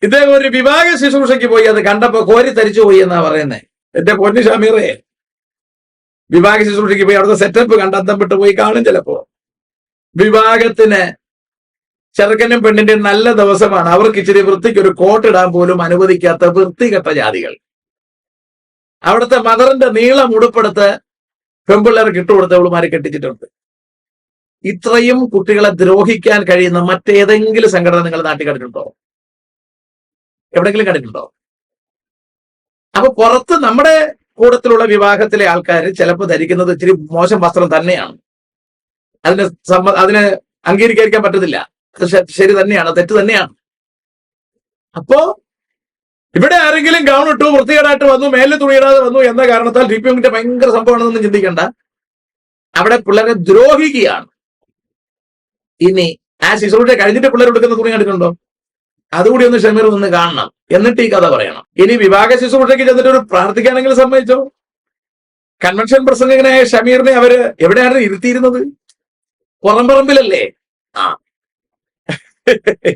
ഇദ്ദേഹം ഒരു വിവാഹ ശുശ്രൂഷയ്ക്ക് പോയി. അത് കണ്ടപ്പോ കോരി തരിച്ചു പോയി എന്നാ പറയുന്നത്. എന്റെ പൊന്നു ഷമീറേ, വിവാഹ ശുശ്രൂഷയ്ക്ക് പോയി അവിടുത്തെ സെറ്റപ്പ് കണ്ടെത്താൻ വിട്ട് പോയി കാണും. ചിലപ്പോ വിവാഹത്തിന് ചെറുക്കനും പെണ്ണിന്റെയും നല്ല ദിവസമാണ്. അവർക്ക് ഇച്ചിരി വൃത്തിക്ക് ഒരു കോട്ടിടാൻ പോലും അനുവദിക്കാത്ത വൃത്തികെട്ട ജാതികൾ. അവിടുത്തെ മദറിന്റെ നീളം ഉടുപ്പെടുത്ത് പെൺപിള്ളേർക്ക് ഇട്ടുകൊടുത്തവളുമാരെ കെട്ടിച്ചിട്ടുണ്ട്. ഇത്രയും കുട്ടികളെ ദ്രോഹിക്കാൻ കഴിയുന്ന മറ്റേതെങ്കിലും സംഘടന നിങ്ങൾ നാട്ടിൽ കണ്ടിട്ടുണ്ടോ? എവിടെങ്കിലും കണ്ടിട്ടുണ്ടോ? അപ്പൊ പുറത്ത് നമ്മുടെ കൂട്ടത്തിലുള്ള വിവാഹത്തിലെ ആൾക്കാർ ചിലപ്പോൾ ധരിക്കുന്നത് ഇച്ചിരി മോശം വസ്ത്രം തന്നെയാണ്. അതിന് അംഗീകരിക്കാൻ പറ്റത്തില്ല. അത് ശരി തന്നെയാണ്, തെറ്റ് തന്നെയാണ്. അപ്പോ ഇവിടെ ആരെങ്കിലും ഗൗൺ ഇട്ടു വൃത്തികേടായിട്ട് വന്നു, മേലിൽ തുണിയിടാതെ വന്നു എന്ന കാരണത്താൽ TPMന്റെ ഭയങ്കര സംഭവമാണെന്നൊന്നും ചിന്തിക്കണ്ട. അവിടെ പിള്ളേരെ ദ്രോഹിക്കുകയാണ്. ഇനി ആ ശുശ്രൂഷ കഴിഞ്ഞിട്ട് പിള്ളേർ എടുക്കുന്ന തുണി കണ്ടിട്ടുണ്ടോ? അതുകൂടി ഒന്ന് ഷമീർ നിന്ന് കാണണം, എന്നിട്ട് ഈ കഥ പറയണം. ഇനി വിവാഹ ശുശ്രൂഷയ്ക്ക് ചെന്നിട്ട് ഒരു പ്രാർത്ഥിക്കാനെങ്കിലും സമ്മതിച്ചോ? കൺവെൻഷൻ പ്രസംഗകനായ ഷമീറിനെ അവര് എവിടെയാണ് ഇരുത്തിയിരുന്നത്? പുറംപറമ്പിലല്ലേ? ആ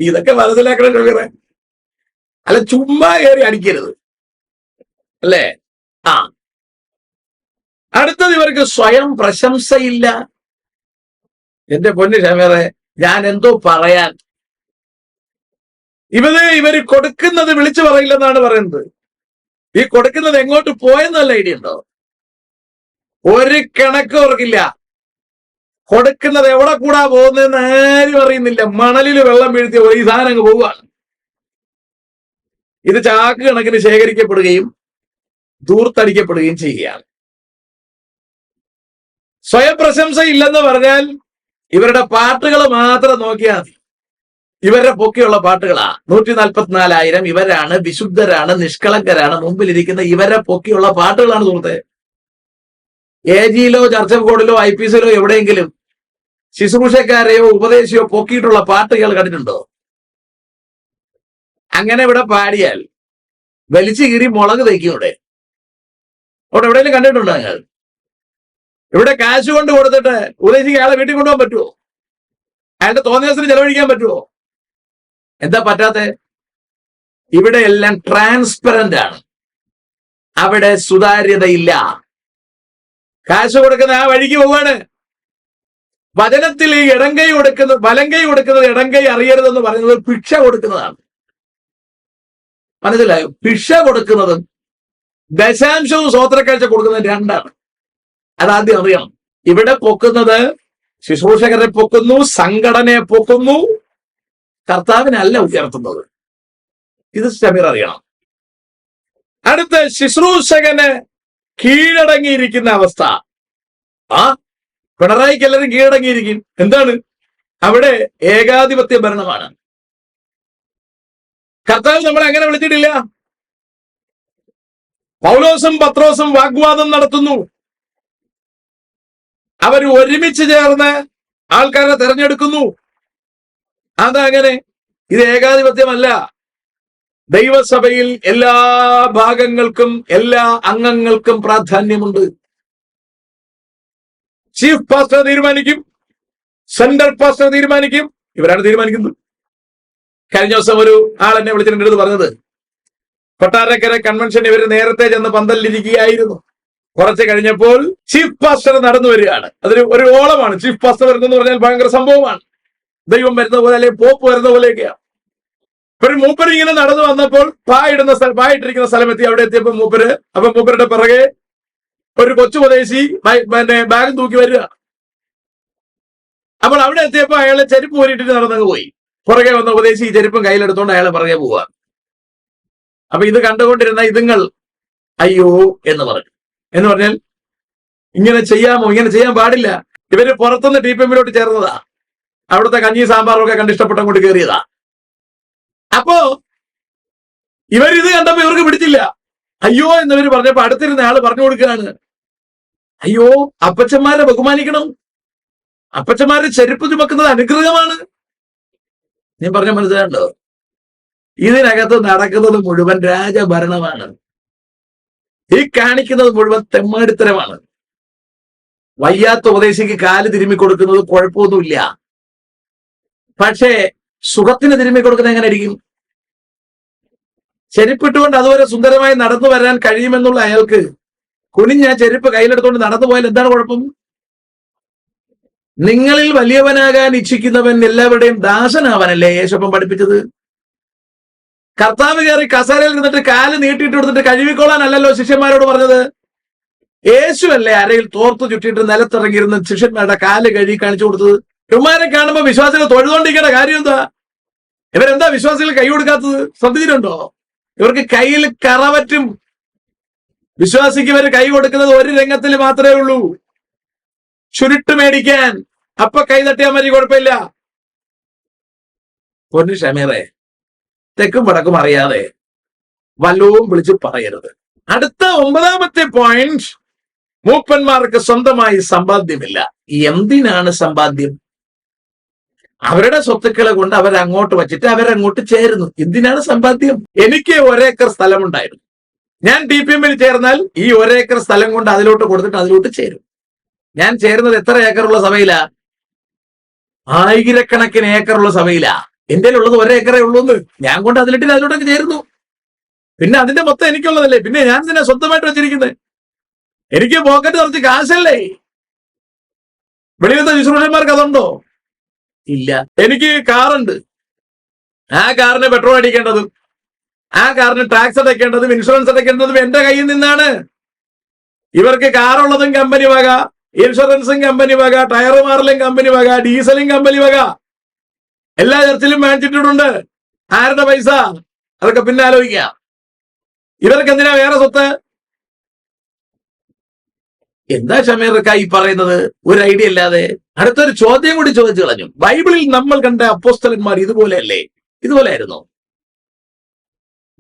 ഇതൊക്കെ മനസ്സിലാക്കണം ഷമീറെ. അല്ല, ചുമ്മാ കയറി അടിക്കരുത് അല്ലേ? ആ അടുത്തത്, ഇവർക്ക് സ്വയം പ്രശംസയില്ല. എന്റെ പൊന്നു ഷമീറെ, ഞാൻ എന്തോ പറയാൻ. ഇവര് കൊടുക്കുന്നത് വിളിച്ചു പറയില്ലെന്നാണ് പറയുന്നത്. ഈ കൊടുക്കുന്നത് എങ്ങോട്ട് പോയെന്നല്ല ഐഡിയ ഉണ്ടോ? ഒരു കണക്ക് ഓർക്കില്ല. കൊടുക്കുന്നത് എവിടെ കൂടാ പോകുന്നതെന്ന് ആരും അറിയുന്നില്ല. മണലിൽ വെള്ളം വീഴ്ത്തിയ ഒരു സാധനം അങ്ങ് പോവുകയാണ്. ഇത് ചാക്ക് കണക്കിന് ശേഖരിക്കപ്പെടുകയും ദൂർത്തടിക്കപ്പെടുകയും ചെയ്യുകയാണ്. സ്വയം പ്രശംസ ഇല്ലെന്ന് പറഞ്ഞാൽ ഇവരുടെ പാട്ടുകൾ മാത്രം നോക്കിയാൽ മതി. ഇവരുടെ പൊക്കെയുള്ള പാട്ടുകളാ. 144,000 ഇവരാണ്, വിശുദ്ധരാണ്, നിഷ്കളങ്കരാണ്. മുമ്പിലിരിക്കുന്ന ഇവരെ പൊക്കെയുള്ള പാട്ടുകളാണ് സുഹൃത്തെ. AGയിലോ ചർച്ച ബോർഡിലോ IPSയിലോ എവിടെയെങ്കിലും ശുശ്രൂഷക്കാരെയോ ഉപദേശിയോ പൊക്കിയിട്ടുള്ള പാട്ടുകൾ കണ്ടിട്ടുണ്ടോ? അങ്ങനെ ഇവിടെ പാടിയാൽ വലിച്ചു കീറി മുളക് തയ്ക്കും. ഇവിടെ എവിടെയെങ്കിലും കണ്ടിട്ടുണ്ടോ നിങ്ങൾ? ഇവിടെ കാശ് കൊണ്ട് കൊടുത്തിട്ട് ഉപദേശിക്ക് അയാളെ വീട്ടിൽ കൊണ്ടുപോകാൻ പറ്റുമോ? അയാളുടെ തോന്നിയവസരം ചെലവഴിക്കാൻ പറ്റുമോ? എന്താ പറ്റാത്തെ? ഇവിടെ എല്ലാം ട്രാൻസ്പെറന്റ് ആണ്. അവിടെ സുതാര്യതയില്ല. കാശ് കൊടുക്കുന്ന ആ വഴിക്ക് പോവാണ്. വചനത്തിൽ ഈ ഇടങ്കൈ കൊടുക്കുന്നത്, വലങ്കൈ കൊടുക്കുന്നത് ഇടങ്കൈ അറിയരുതെന്ന് പറയുന്നത് ഭിക്ഷ കൊടുക്കുന്നതാണ്. മനസ്സിലായോ? ഭിക്ഷ കൊടുക്കുന്നതും ദശാംശവും സ്വോത്രക്കാഴ്ച കൊടുക്കുന്നതും രണ്ടാണ്. അതാദ്യം അറിയണം. ഇവിടെ പൊക്കുന്നത് ശുശ്രൂഷകരെ പൊക്കുന്നു, സംഘടനയെ പൊക്കുന്നു, കർത്താവിനല്ല ഉയർത്തുന്നത്. ഇത് ഷമീർ അറിയണം. അടുത്ത, ശുശ്രൂഷകന് കീഴടങ്ങിയിരിക്കുന്ന അവസ്ഥ. ആ പിണറായിക്ക് എല്ലാവരും കീഴടങ്ങിയിരിക്കും. എന്താണ്? അവിടെ ഏകാധിപത്യ ഭരണമാണ്. കർത്താവ് നമ്മളെ അങ്ങനെ വിളിച്ചിട്ടില്ല. പൗലോസും പത്രോസും വാഗ്വാദം നടത്തുന്നു. അവർ ഒരുമിച്ച് ചേർന്ന് ആൾക്കാരെ തെരഞ്ഞെടുക്കുന്നു. അതങ്ങനെ. ഇത് ഏകാധിപത്യമല്ല. ദൈവസഭയിൽ എല്ലാ ഭാഗങ്ങൾക്കും എല്ലാ അംഗങ്ങൾക്കും പ്രാധാന്യമുണ്ട്. ചീഫ് പാസ്റ്റർ തീരുമാനിക്കും, സെന്റർ പാസ്റ്റർ തീരുമാനിക്കും. ഇവരാണ് തീരുമാനിക്കുന്നത്. കഴിഞ്ഞ ദിവസം ഒരു ആൾ എന്നെ വിളിച്ചിട്ട് പറഞ്ഞത്, കൊട്ടാരക്കര കൺവെൻഷൻ ഇവര് നേരത്തെ ചെന്ന് പന്തലിരിക്കുകയായിരുന്നു. കുറച്ച് കഴിഞ്ഞപ്പോൾ ചീഫ് പാസ്റ്റർ നടന്നു വരികയാണ്. അതൊരു ഓളമാണ്. ചീഫ് പാസ്റ്റർ വരുന്നെന്ന് പറഞ്ഞാൽ ഭയങ്കര സംഭവമാണ്. ദൈവം വരുന്ന പോലെ, അല്ലെങ്കിൽ പോപ്പ് വരുന്ന പോലെയൊക്കെയാണ്. ഒരു മൂപ്പര് ഇങ്ങനെ നടന്നു വന്നപ്പോൾ പായിട്ടിരിക്കുന്ന സ്ഥലമെത്തി. അവിടെ എത്തിയപ്പോ മൂപ്പരുടെ പിറകെ ഒരു കൊച്ചു ഉപദേശി ബാഗും തൂക്കി വരിക. അപ്പോൾ അവിടെ എത്തിയപ്പോ അയാളെ ചെരുപ്പ് ഊരിട്ടിട്ട് നടന്നങ്ങ് പോയി. പുറകെ വന്ന ഉപദേശി ഈ ചെരുപ്പും കയ്യിലെടുത്തോണ്ട് അയാളെ പുറകെ പോവുക. അപ്പൊ ഇത് കണ്ടുകൊണ്ടിരുന്ന ഇതുങ്ങൾ അയ്യോ എന്ന് പറഞ്ഞു. എന്ന് പറഞ്ഞാൽ ഇങ്ങനെ ചെയ്യാമോ? ഇങ്ങനെ ചെയ്യാൻ പാടില്ല. ഇവര് പുറത്തുനിന്ന് TPMലോട്ട് ചേർന്നതാ. അവിടുത്തെ കഞ്ഞി സാമ്പാറും ഒക്കെ കണ്ടിഷ്ടപ്പെട്ട കൊണ്ട് കയറിയതാ. അപ്പോ ഇവരിത് കണ്ടപ്പോ ഇവർക്ക് പിടിച്ചില്ല. അയ്യോ എന്നവര് പറഞ്ഞപ്പോ അടുത്തിരുന്ന ആള് പറഞ്ഞു കൊടുക്കുകയാണ്, അയ്യോ അപ്പച്ചന്മാരെ ബഹുമാനിക്കണം, അപ്പച്ചന്മാരെ ചെരുപ്പ് ചുമക്കുന്നത് അനുഗ്രഹമാണ്. ഞാൻ പറഞ്ഞ മനസ്സിലാണ്ടോ? ഇതിനകത്ത് നടക്കുന്നത് മുഴുവൻ രാജഭരണമാണ്. ഈ കാണിക്കുന്നത് മുഴുവൻ തെമ്മാടിത്തരമാണ്. വയ്യാത്ത ഉപദേശിക്ക് കാല് തിരുമ്മി കൊടുക്കുന്നത് കുഴപ്പമൊന്നുമില്ല. പക്ഷേ സുഖത്തിന് തിരുമ്മി കൊടുക്കുന്നത് എങ്ങനെ ആയിരിക്കും? ചെരുപ്പിട്ടുകൊണ്ട് അതുവരെ സുന്ദരമായി നടന്നു വരാൻ കഴിയുമെന്നുള്ള അയാൾക്ക് കുനിഞ്ഞ ചെരുപ്പ് കയ്യിലെടുത്തുകൊണ്ട് നടന്നു പോയാൽ എന്താണ് കുഴപ്പം? നിങ്ങളിൽ വലിയവനാകാൻ ഇച്ഛിക്കുന്നവൻ എല്ലാവരുടെയും ദാസനാവാനല്ലേ യേശുപ്പം പഠിപ്പിച്ചത്? കർത്താവ് കയറി കസേരയിൽ നിന്നിട്ട് കാല് നീട്ടിയിട്ട് കൊടുത്തിട്ട് കഴുകിക്കോളാനല്ലല്ലോ ശിഷ്യന്മാരോട് പറഞ്ഞത്. യേശുവല്ലേ അരയിൽ തോർത്തു ചുറ്റിയിട്ട് നിലത്തിറങ്ങിയിരുന്ന ശിഷ്യന്മാരുടെ കാല് കഴുകി കാണിച്ചു കൊടുത്തത്? ഇവന്മാരെ കാണുമ്പോ വിശ്വാസികൾ തൊഴുതോണ്ടിരിക്കേണ്ട കാര്യം എന്താ? ഇവരെന്താ വിശ്വാസികൾ കൈ കൊടുക്കാത്തത്? ശ്രദ്ധിച്ചിട്ടുണ്ടോ? ഇവർക്ക് കയ്യിൽ കറവറ്റും. വിശ്വാസിക്ക് ഇവർ കൈ കൊടുക്കുന്നത് ഒരു രംഗത്തിൽ മാത്രമേ ഉള്ളൂ, ചുരുട്ട് മേടിക്കാൻ. അപ്പൊ കൈ തട്ടിയാൽ മതി, കുഴപ്പമില്ല. പൊന്നു ഷമീറെ, തെക്കും വടക്കും അറിയാതെ വല്ലവും വിളിച്ച് പറയരുത്. അടുത്ത 9ാമത്തെ പോയിന്റ്, മൂപ്പന്മാർക്ക് സ്വന്തമായി സമ്പാദ്യമില്ല. എന്തിനാണ് സമ്പാദ്യം? അവരുടെ സ്വത്തുക്കളെ കൊണ്ട് അവരങ്ങോട്ട് വച്ചിട്ട് അവരങ്ങോട്ട് ചേരുന്നു. എന്തിനാണ് സമ്പാദ്യം? എനിക്ക് 1 ഏക്കർ സ്ഥലമുണ്ടായിരുന്നു. ഞാൻ TPM-ൽ ചേർന്നാൽ ഈ 1 ഏക്കർ സ്ഥലം കൊണ്ട് അതിലോട്ട് കൊടുത്തിട്ട് അതിലോട്ട് ചേരും. ഞാൻ ചേരുന്നത് എത്ര ഏക്കറുള്ള സഭയിലാ? 1000കണക്കിന് ഏക്കറുള്ള സഭയിലാ. എന്റെ ഉള്ളത് 1 ഏക്കറേ ഉള്ളൂന്ന്. ഞാൻ കൊണ്ട് അതിലിട്ട് അതിലോട്ടൊക്കെ ചേരുന്നു. പിന്നെ അതിന്റെ മൊത്തം എനിക്കുള്ളതല്ലേ. പിന്നെ ഞാൻ ഇതിനെ സ്വന്തമായിട്ട് വെച്ചിരിക്കുന്നത്. എനിക്ക് പോക്കറ്റ് നിറച്ച് കാശല്ലേ. വെളിയിലത്തെ ശുശ്രൂഷന്മാർക്ക് അതുണ്ടോ? ഇല്ല. എനിക്ക് കാറുണ്ട്. ആ കാറിന് പെട്രോൾ അടിക്കേണ്ടതും ആ കാറിന് ടാക്സ് അടയ്ക്കേണ്ടതും ഇൻഷുറൻസ് അടയ്ക്കേണ്ടതും എന്റെ കയ്യിൽ നിന്നാണ്. ഇവർക്ക് കാറുള്ളതും കമ്പനി വക, ഇൻഷുറൻസും കമ്പനി വക, ടയർ മാറലും കമ്പനി വക, ഡീസലും കമ്പനി വക. എല്ലാ ചർച്ചിലും വാങ്ങിച്ചിട്ടുണ്ട്. ആരുടെ പൈസ? അതൊക്കെ പിന്നെ ആലോചിക്കാം. ഇവർക്ക് എന്തിനാ വേറെ സ്വത്ത്? എന്താ ഷമീർക്ക ഈ പറയുന്നത്? ഒരു ഐഡിയ ഇല്ലാതെ. അടുത്തൊരു ചോദ്യം കൂടി ചോദിച്ചു കളഞ്ഞു. ബൈബിളിൽ നമ്മൾ കണ്ട അപ്പോസ്തലന്മാർ ഇതുപോലെയല്ലേ? ഇതുപോലെ ആയിരുന്നു.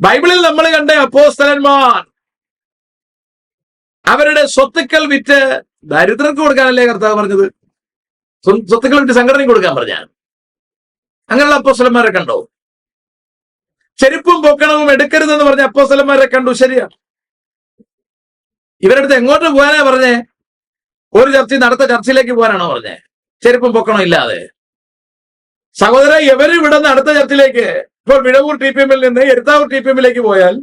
ബൈബിളിൽ നമ്മൾ കണ്ട അപ്പോസ്തലന്മാർ അവരുടെ സ്വത്തുക്കൾ വിറ്റ് ദരിദ്രർക്ക് കൊടുക്കാനല്ലേ കർത്താവ് പറഞ്ഞത്? സ്വത്തുക്കൾ വിറ്റ് സംഘടനയ്ക്ക് കൊടുക്കാൻ പറഞ്ഞ അങ്ങനെയുള്ള അപ്പോസ്തലന്മാരെ കണ്ടോ? ചെരുപ്പും പൊക്കണവും എടുക്കരുതെന്ന് പറഞ്ഞ അപ്പോസ്തലന്മാരെ കണ്ടു. ശരിയാണ്. ഇവരടുത്ത് എങ്ങോട്ട് പോകാനാ പറഞ്ഞേ? ഒരു ചർച്ചിൽ നിന്ന് അടുത്ത ചർച്ചിലേക്ക് പോകാനാണോ പറഞ്ഞേ? ചെരുപ്പും പൊക്കണം ഇല്ലാതെ. സഹോദര, ഇവര് വിടുന്ന അടുത്ത ചർച്ചിലേക്ക്, ഇപ്പോൾ വിഴവൂർ TPM-ൽ നിന്ന് എരുത്താവൂർ TPM-ലേക്ക് പോയാൽ,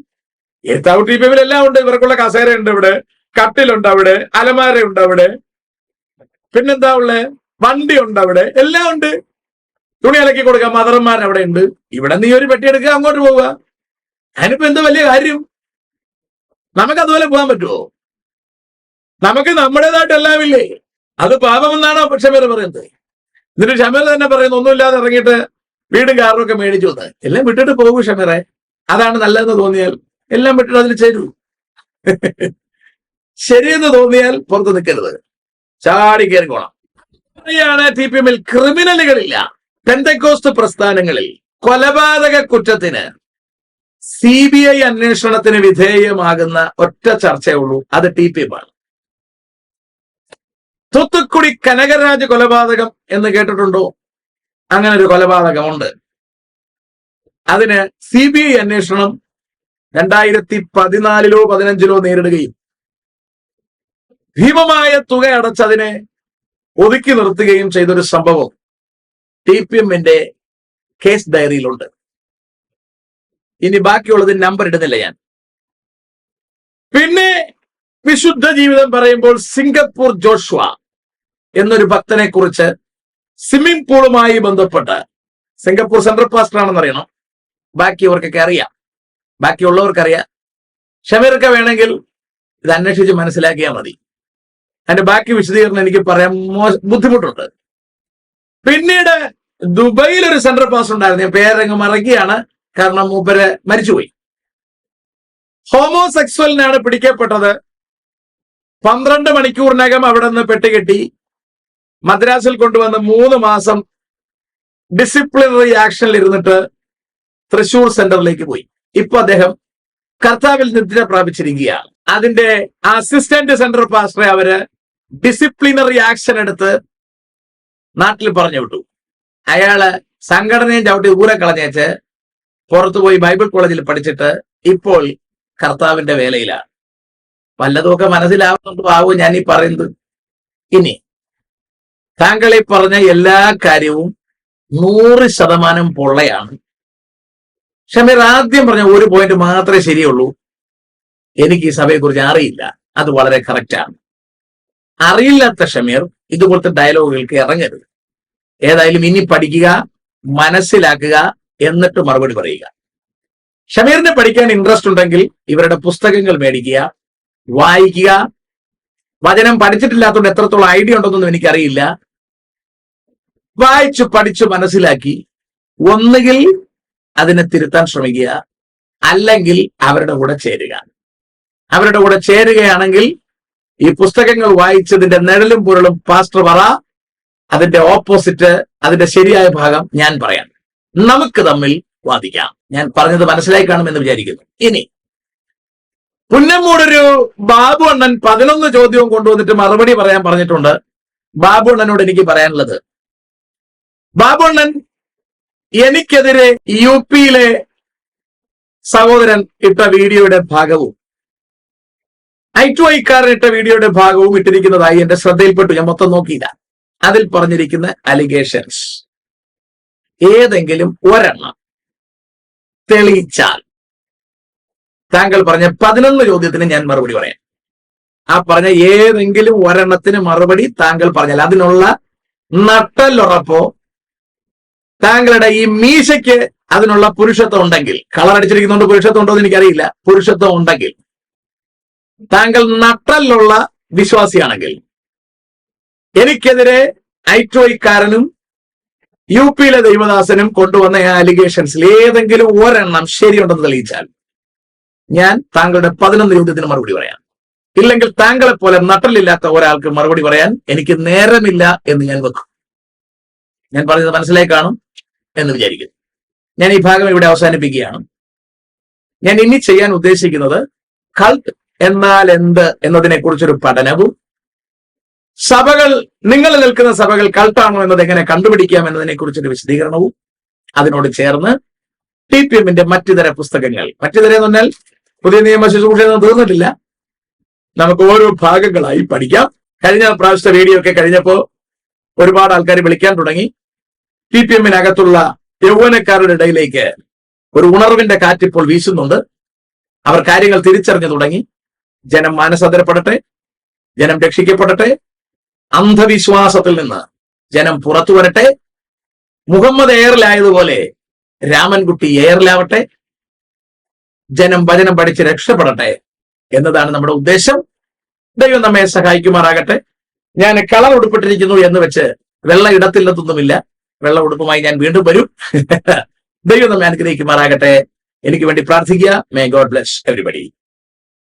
എരുത്താവൂർ TPM-ൽ എല്ലാം ഉണ്ട്. ഇവർക്കുള്ള കസേര ഉണ്ട് അവിടെ, കട്ടിലുണ്ട് അവിടെ, അലമാരയുണ്ട് അവിടെ, പിന്നെന്താ ഉള്ളേ, വണ്ടി ഉണ്ട് അവിടെ, എല്ലാം ഉണ്ട്. തുണി അലക്കി കൊടുക്കാം, മദറന്മാർ അവിടെ ഉണ്ട്. ഇവിടെ നീ ഒരു പെട്ടി എടുക്കുക, അങ്ങോട്ട് പോവുക. അതിനിപ്പോ എന്ത് വലിയ കാര്യം? നമുക്ക് അതുപോലെ പോകാൻ പറ്റുമോ? നമുക്ക് നമ്മുടേതായിട്ട് എല്ലാം ഇല്ലേ? അത് പാപമെന്നാണോ ഷമീർ പറയുന്നത്? എന്നിട്ട് ഷമീർ തന്നെ പറയുന്നു ഒന്നുമില്ലാതെ ഇറങ്ങിയിട്ട് വീടും കാറും ഒക്കെ മേടിച്ചു വന്ന്. എല്ലാം വിട്ടിട്ട് പോകൂ ഷമീറെ. അതാണ് നല്ലതെന്ന് തോന്നിയാൽ എല്ലാം വിട്ടിട്ട് അതിൽ ചേരൂ. ശരിയെന്ന് തോന്നിയാൽ പുറത്ത് നിൽക്കരുത്, ചാടി കയറിക്കോണം. TPM-ൽ ക്രിമിനലുകളില്ല. പെന്തക്കോസ്ത് പ്രസ്ഥാനങ്ങളിൽ കൊലപാതക കുറ്റത്തിന് CBI അന്വേഷണത്തിന് വിധേയമാകുന്ന ഒറ്റ ചർച്ചയേ ഉള്ളൂ, അത് TPM-ആണ്. തൂത്തുക്കുടി കനകരാജ് കൊലപാതകം എന്ന് കേട്ടിട്ടുണ്ടോ? അങ്ങനെ ഒരു കൊലപാതകമുണ്ട്. അതിന് CBI അന്വേഷണം 2014-ലോ 15-ലോ നേരിടുകയും ഭീമമായ തുക അടച്ചതിനെ ഒതുക്കി നിർത്തുകയും ചെയ്തൊരു സംഭവം TPM-ന്റെ കേസ് ഡയറിയിലുണ്ട്. ഇനി ബാക്കിയുള്ളത് നമ്പർ ഇടുന്നില്ല ഞാൻ. പിന്നെ വിശുദ്ധ ജീവിതം പറയുമ്പോൾ സിംഗപ്പൂർ ജോഷുവ എന്നൊരു ഭക്തനെ കുറിച്ച് സ്വിമ്മിംഗ് പൂളുമായി ബന്ധപ്പെട്ട്, സിംഗപ്പൂർ സെൻട്രൽ പാസ്റ്റർ ആണെന്ന് അറിയണം. ബാക്കിയവർക്കൊക്കെ അറിയാം, ബാക്കിയുള്ളവർക്കറിയാം. ഷമീർക്ക് വേണമെങ്കിൽ ഇത് അന്വേഷിച്ച് മനസ്സിലാക്കിയാൽ മതി. അതിന്റെ ബാക്കി വിശദീകരണം എനിക്ക് പറയാൻ ബുദ്ധിമുട്ടുണ്ട്. പിന്നീട് ദുബൈയിൽ ഒരു സെൻട്രൽ പാസ്റ്റർ ഉണ്ടായിരുന്നു. ഞാൻ പേരങ്ങ് മറക്കുകയാണ്, കാരണം മൂപ്പര് മരിച്ചുപോയി. ഹോമോസെക്സ്വലിനാണ് പിടിക്കപ്പെട്ടത്. 12 മണിക്കൂറിനകം അവിടെ നിന്ന് പെട്ടുകെട്ടി മദ്രാസിൽ കൊണ്ടുവന്ന് 3 മാസം ഡിസിപ്ലിനറി ആക്ഷനിൽ ഇരുന്നിട്ട് തൃശൂർ സെന്ററിലേക്ക് പോയി. ഇപ്പൊ അദ്ദേഹം കർത്താവിൽ നിദ്ര പ്രാപിച്ചിരിക്കുകയാണ്. അതിന്റെ അസിസ്റ്റന്റ് സെന്റർ പാസ്റ്ററെ അവര് ഡിസിപ്ലിനറി ആക്ഷൻ എടുത്ത് നാട്ടിൽ പറഞ്ഞു വിട്ടു. അയാള് സംഘടനയും ചവിട്ടി ഊരെ കളഞ്ഞേച്ച് പുറത്തുപോയി ബൈബിൾ കോളേജിൽ പഠിച്ചിട്ട് ഇപ്പോൾ കർത്താവിന്റെ വേലയിലാണ്. വല്ലതുമൊക്കെ മനസ്സിലാവുന്നുണ്ടോ ആവോ ഞാൻ ഈ പറയുന്നത്? ഇനി താങ്കളെ പറഞ്ഞ എല്ലാ കാര്യവും 100% പൊള്ളയാണ്. ഷമീർ ആദ്യം പറഞ്ഞ ഒരു പോയിന്റ് മാത്രമേ ശരിയുള്ളൂ. എനിക്ക് ഈ സഭയെക്കുറിച്ച് അറിയില്ല. അത് വളരെ കറക്റ്റാണ്. അറിയില്ലാത്ത ഷമീർ ഇതുപോലത്തെ ഡയലോഗുകൾക്ക് ഇറങ്ങരുത്. ഏതായാലും ഇനി പഠിക്കുക, മനസ്സിലാക്കുക, എന്നിട്ട് മറുപടി പറയുക. ഷമീറിനെ പഠിക്കാൻ ഇൻട്രസ്റ്റ് ഉണ്ടെങ്കിൽ ഇവരുടെ പുസ്തകങ്ങൾ മേടിക്കുക, വായിക്കുക. വചനം പഠിച്ചിട്ടില്ലാത്തതുകൊണ്ട് എത്രത്തോളം ഐഡിയ ഉണ്ടെന്നൊന്നും എനിക്കറിയില്ല. വായിച്ചു പഠിച്ചു മനസ്സിലാക്കി ഒന്നുകിൽ അതിനെ തിരുത്താൻ ശ്രമിക്കുക, അല്ലെങ്കിൽ അവരുടെ കൂടെ ചേരുക. അവരുടെ കൂടെ ചേരുകയാണെങ്കിൽ ഈ പുസ്തകങ്ങൾ വായിച്ചതിന്റെ നിഴലും പൊരുളും പാസ്റ്റർ പറ, അതിന്റെ ഓപ്പോസിറ്റ്, അതിന്റെ ശരിയായ ഭാഗം ഞാൻ പറയാം. നമുക്ക് തമ്മിൽ വാദിക്കാം. ഞാൻ പറഞ്ഞത് മനസ്സിലായി കാണുമെന്ന് വിചാരിക്കുന്നു. ഇനി പുന്നമ്മൂടൊരു ബാബു അണ്ണൻ 11 ചോദ്യവും കൊണ്ടുവന്നിട്ട് മറുപടി പറയാൻ പറഞ്ഞിട്ടുണ്ട്. ബാബു അണ്ണനോട് എനിക്ക് പറയാനുള്ളത്, ബാബു അണ്ണൻ എനിക്കെതിരെ UP-യിലെ സഹോദരൻ ഇട്ട വീഡിയോയുടെ ഭാഗവും I2I-കാരൻ ഇട്ട വീഡിയോയുടെ ഭാഗവും ഇട്ടിരിക്കുന്നതായി എന്റെ ശ്രദ്ധയിൽപ്പെട്ടു. ഞാൻ മൊത്തം നോക്കിയില്ല. അതിൽ പറഞ്ഞിരിക്കുന്ന അലിഗേഷൻസ് ഏതെങ്കിലും ഒരെണ്ണം തെളിയിച്ചാൽ താങ്കൾ പറഞ്ഞ 11 ചോദ്യത്തിന് ഞാൻ മറുപടി പറയാം. ആ പറഞ്ഞ ഏതെങ്കിലും ഒരെണ്ണത്തിന് മറുപടി താങ്കൾ പറഞ്ഞാൽ അതിനുള്ള നട്ടലുറപ്പോ താങ്കളുടെ ഈ മീശയ്ക്ക് അതിനുള്ള പുരുഷത്വം ഉണ്ടെങ്കിൽ, കളർ അടിച്ചിരിക്കുന്നുണ്ട് പുരുഷത്വം ഉണ്ടോ എന്ന് എനിക്കറിയില്ല, പുരുഷത്വം ഉണ്ടെങ്കിൽ, താങ്കൾ നട്ടലുള്ള വിശ്വാസിയാണെങ്കിൽ എനിക്കെതിരെ I2I-കാരനും UP-യിലെ ദൈവദാസനും കൊണ്ടുവന്ന ആ അലിഗേഷൻസിൽ ഏതെങ്കിലും ഒരെണ്ണം ശരിയുണ്ടെന്ന് തെളിയിച്ചാൽ ഞാൻ താങ്കളുടെ 11 ചോദ്യത്തിന് മറുപടി പറയാം. ഇല്ലെങ്കിൽ താങ്കളെ പോലെ നട്ടലില്ലാത്ത ഒരാൾക്ക് മറുപടി പറയാൻ എനിക്ക് നേരമില്ല എന്ന് ഞാൻ വെക്കും. ഞാൻ പറഞ്ഞത് മനസ്സിലായി കാണും എന്ന് വിചാരിക്കുന്നു. ഞാൻ ഈ ഭാഗം ഇവിടെ അവസാനിപ്പിക്കുകയാണ്. ഞാൻ ഇനി ചെയ്യാൻ ഉദ്ദേശിക്കുന്നത് കൾട്ട് എന്നാൽ എന്ത് എന്നതിനെ കുറിച്ചൊരു പഠനവും, സഭകൾ, നിങ്ങൾ നിൽക്കുന്ന സഭകൾ കൾട്ടാണോ എന്നത് എങ്ങനെ കണ്ടുപിടിക്കാം എന്നതിനെ കുറിച്ചൊരു വിശദീകരണവും, അതിനോട് ചേർന്ന് TPM-ന്റെ മറ്റുതര പുസ്തകങ്ങൾ, മറ്റുതര എന്ന് പറഞ്ഞാൽ പുതിയ നിയമ ശുശ്രൂഷയൊന്നും തീർന്നിട്ടില്ല, നമുക്ക് ഓരോ ഭാഗങ്ങളായി പഠിക്കാം. കഴിഞ്ഞ പ്രാവശ്യത്തെ വീഡിയോ ഒക്കെ കഴിഞ്ഞപ്പോ ഒരുപാട് ആൾക്കാർ വിളിക്കാൻ തുടങ്ങി. TPM-നകത്തുള്ള യൗവനക്കാരുടെ ഇടയിലേക്ക് ഒരു ഉണർവിന്റെ കാറ്റിപ്പോൾ വീശുന്നുണ്ട്. അവർ കാര്യങ്ങൾ തിരിച്ചറിഞ്ഞു തുടങ്ങി. ജനം മാനസാന്തരപ്പെടട്ടെ, ജനം രക്ഷിക്കപ്പെടട്ടെ, അന്ധവിശ്വാസത്തിൽ നിന്ന് ജനം പുറത്തു വരട്ടെ, മുഹമ്മദ് എയറിലായതുപോലെ രാമൻകുട്ടി എയറിലാവട്ടെ, ജനം വചനം പഠിച്ച് രക്ഷപ്പെടട്ടെ എന്നതാണ് നമ്മുടെ ഉദ്ദേശം. ദൈവം നമ്മെ സഹായിക്കുമാറാകട്ടെ. ഞാൻ കളർ ഉടുപ്പിട്ടിരിക്കുന്നു എന്ന് വെച്ച് വെള്ള ഇടത്തില്ലെന്നൊന്നുമില്ല. വെള്ള ഉടുപ്പുമായി ഞാൻ വീണ്ടും വരും. ദൈവം നമ്മെ അനുഗ്രഹിക്കുമാറാകട്ടെ. എനിക്ക് വേണ്ടി പ്രാർത്ഥിക്കുക. May God bless everybody.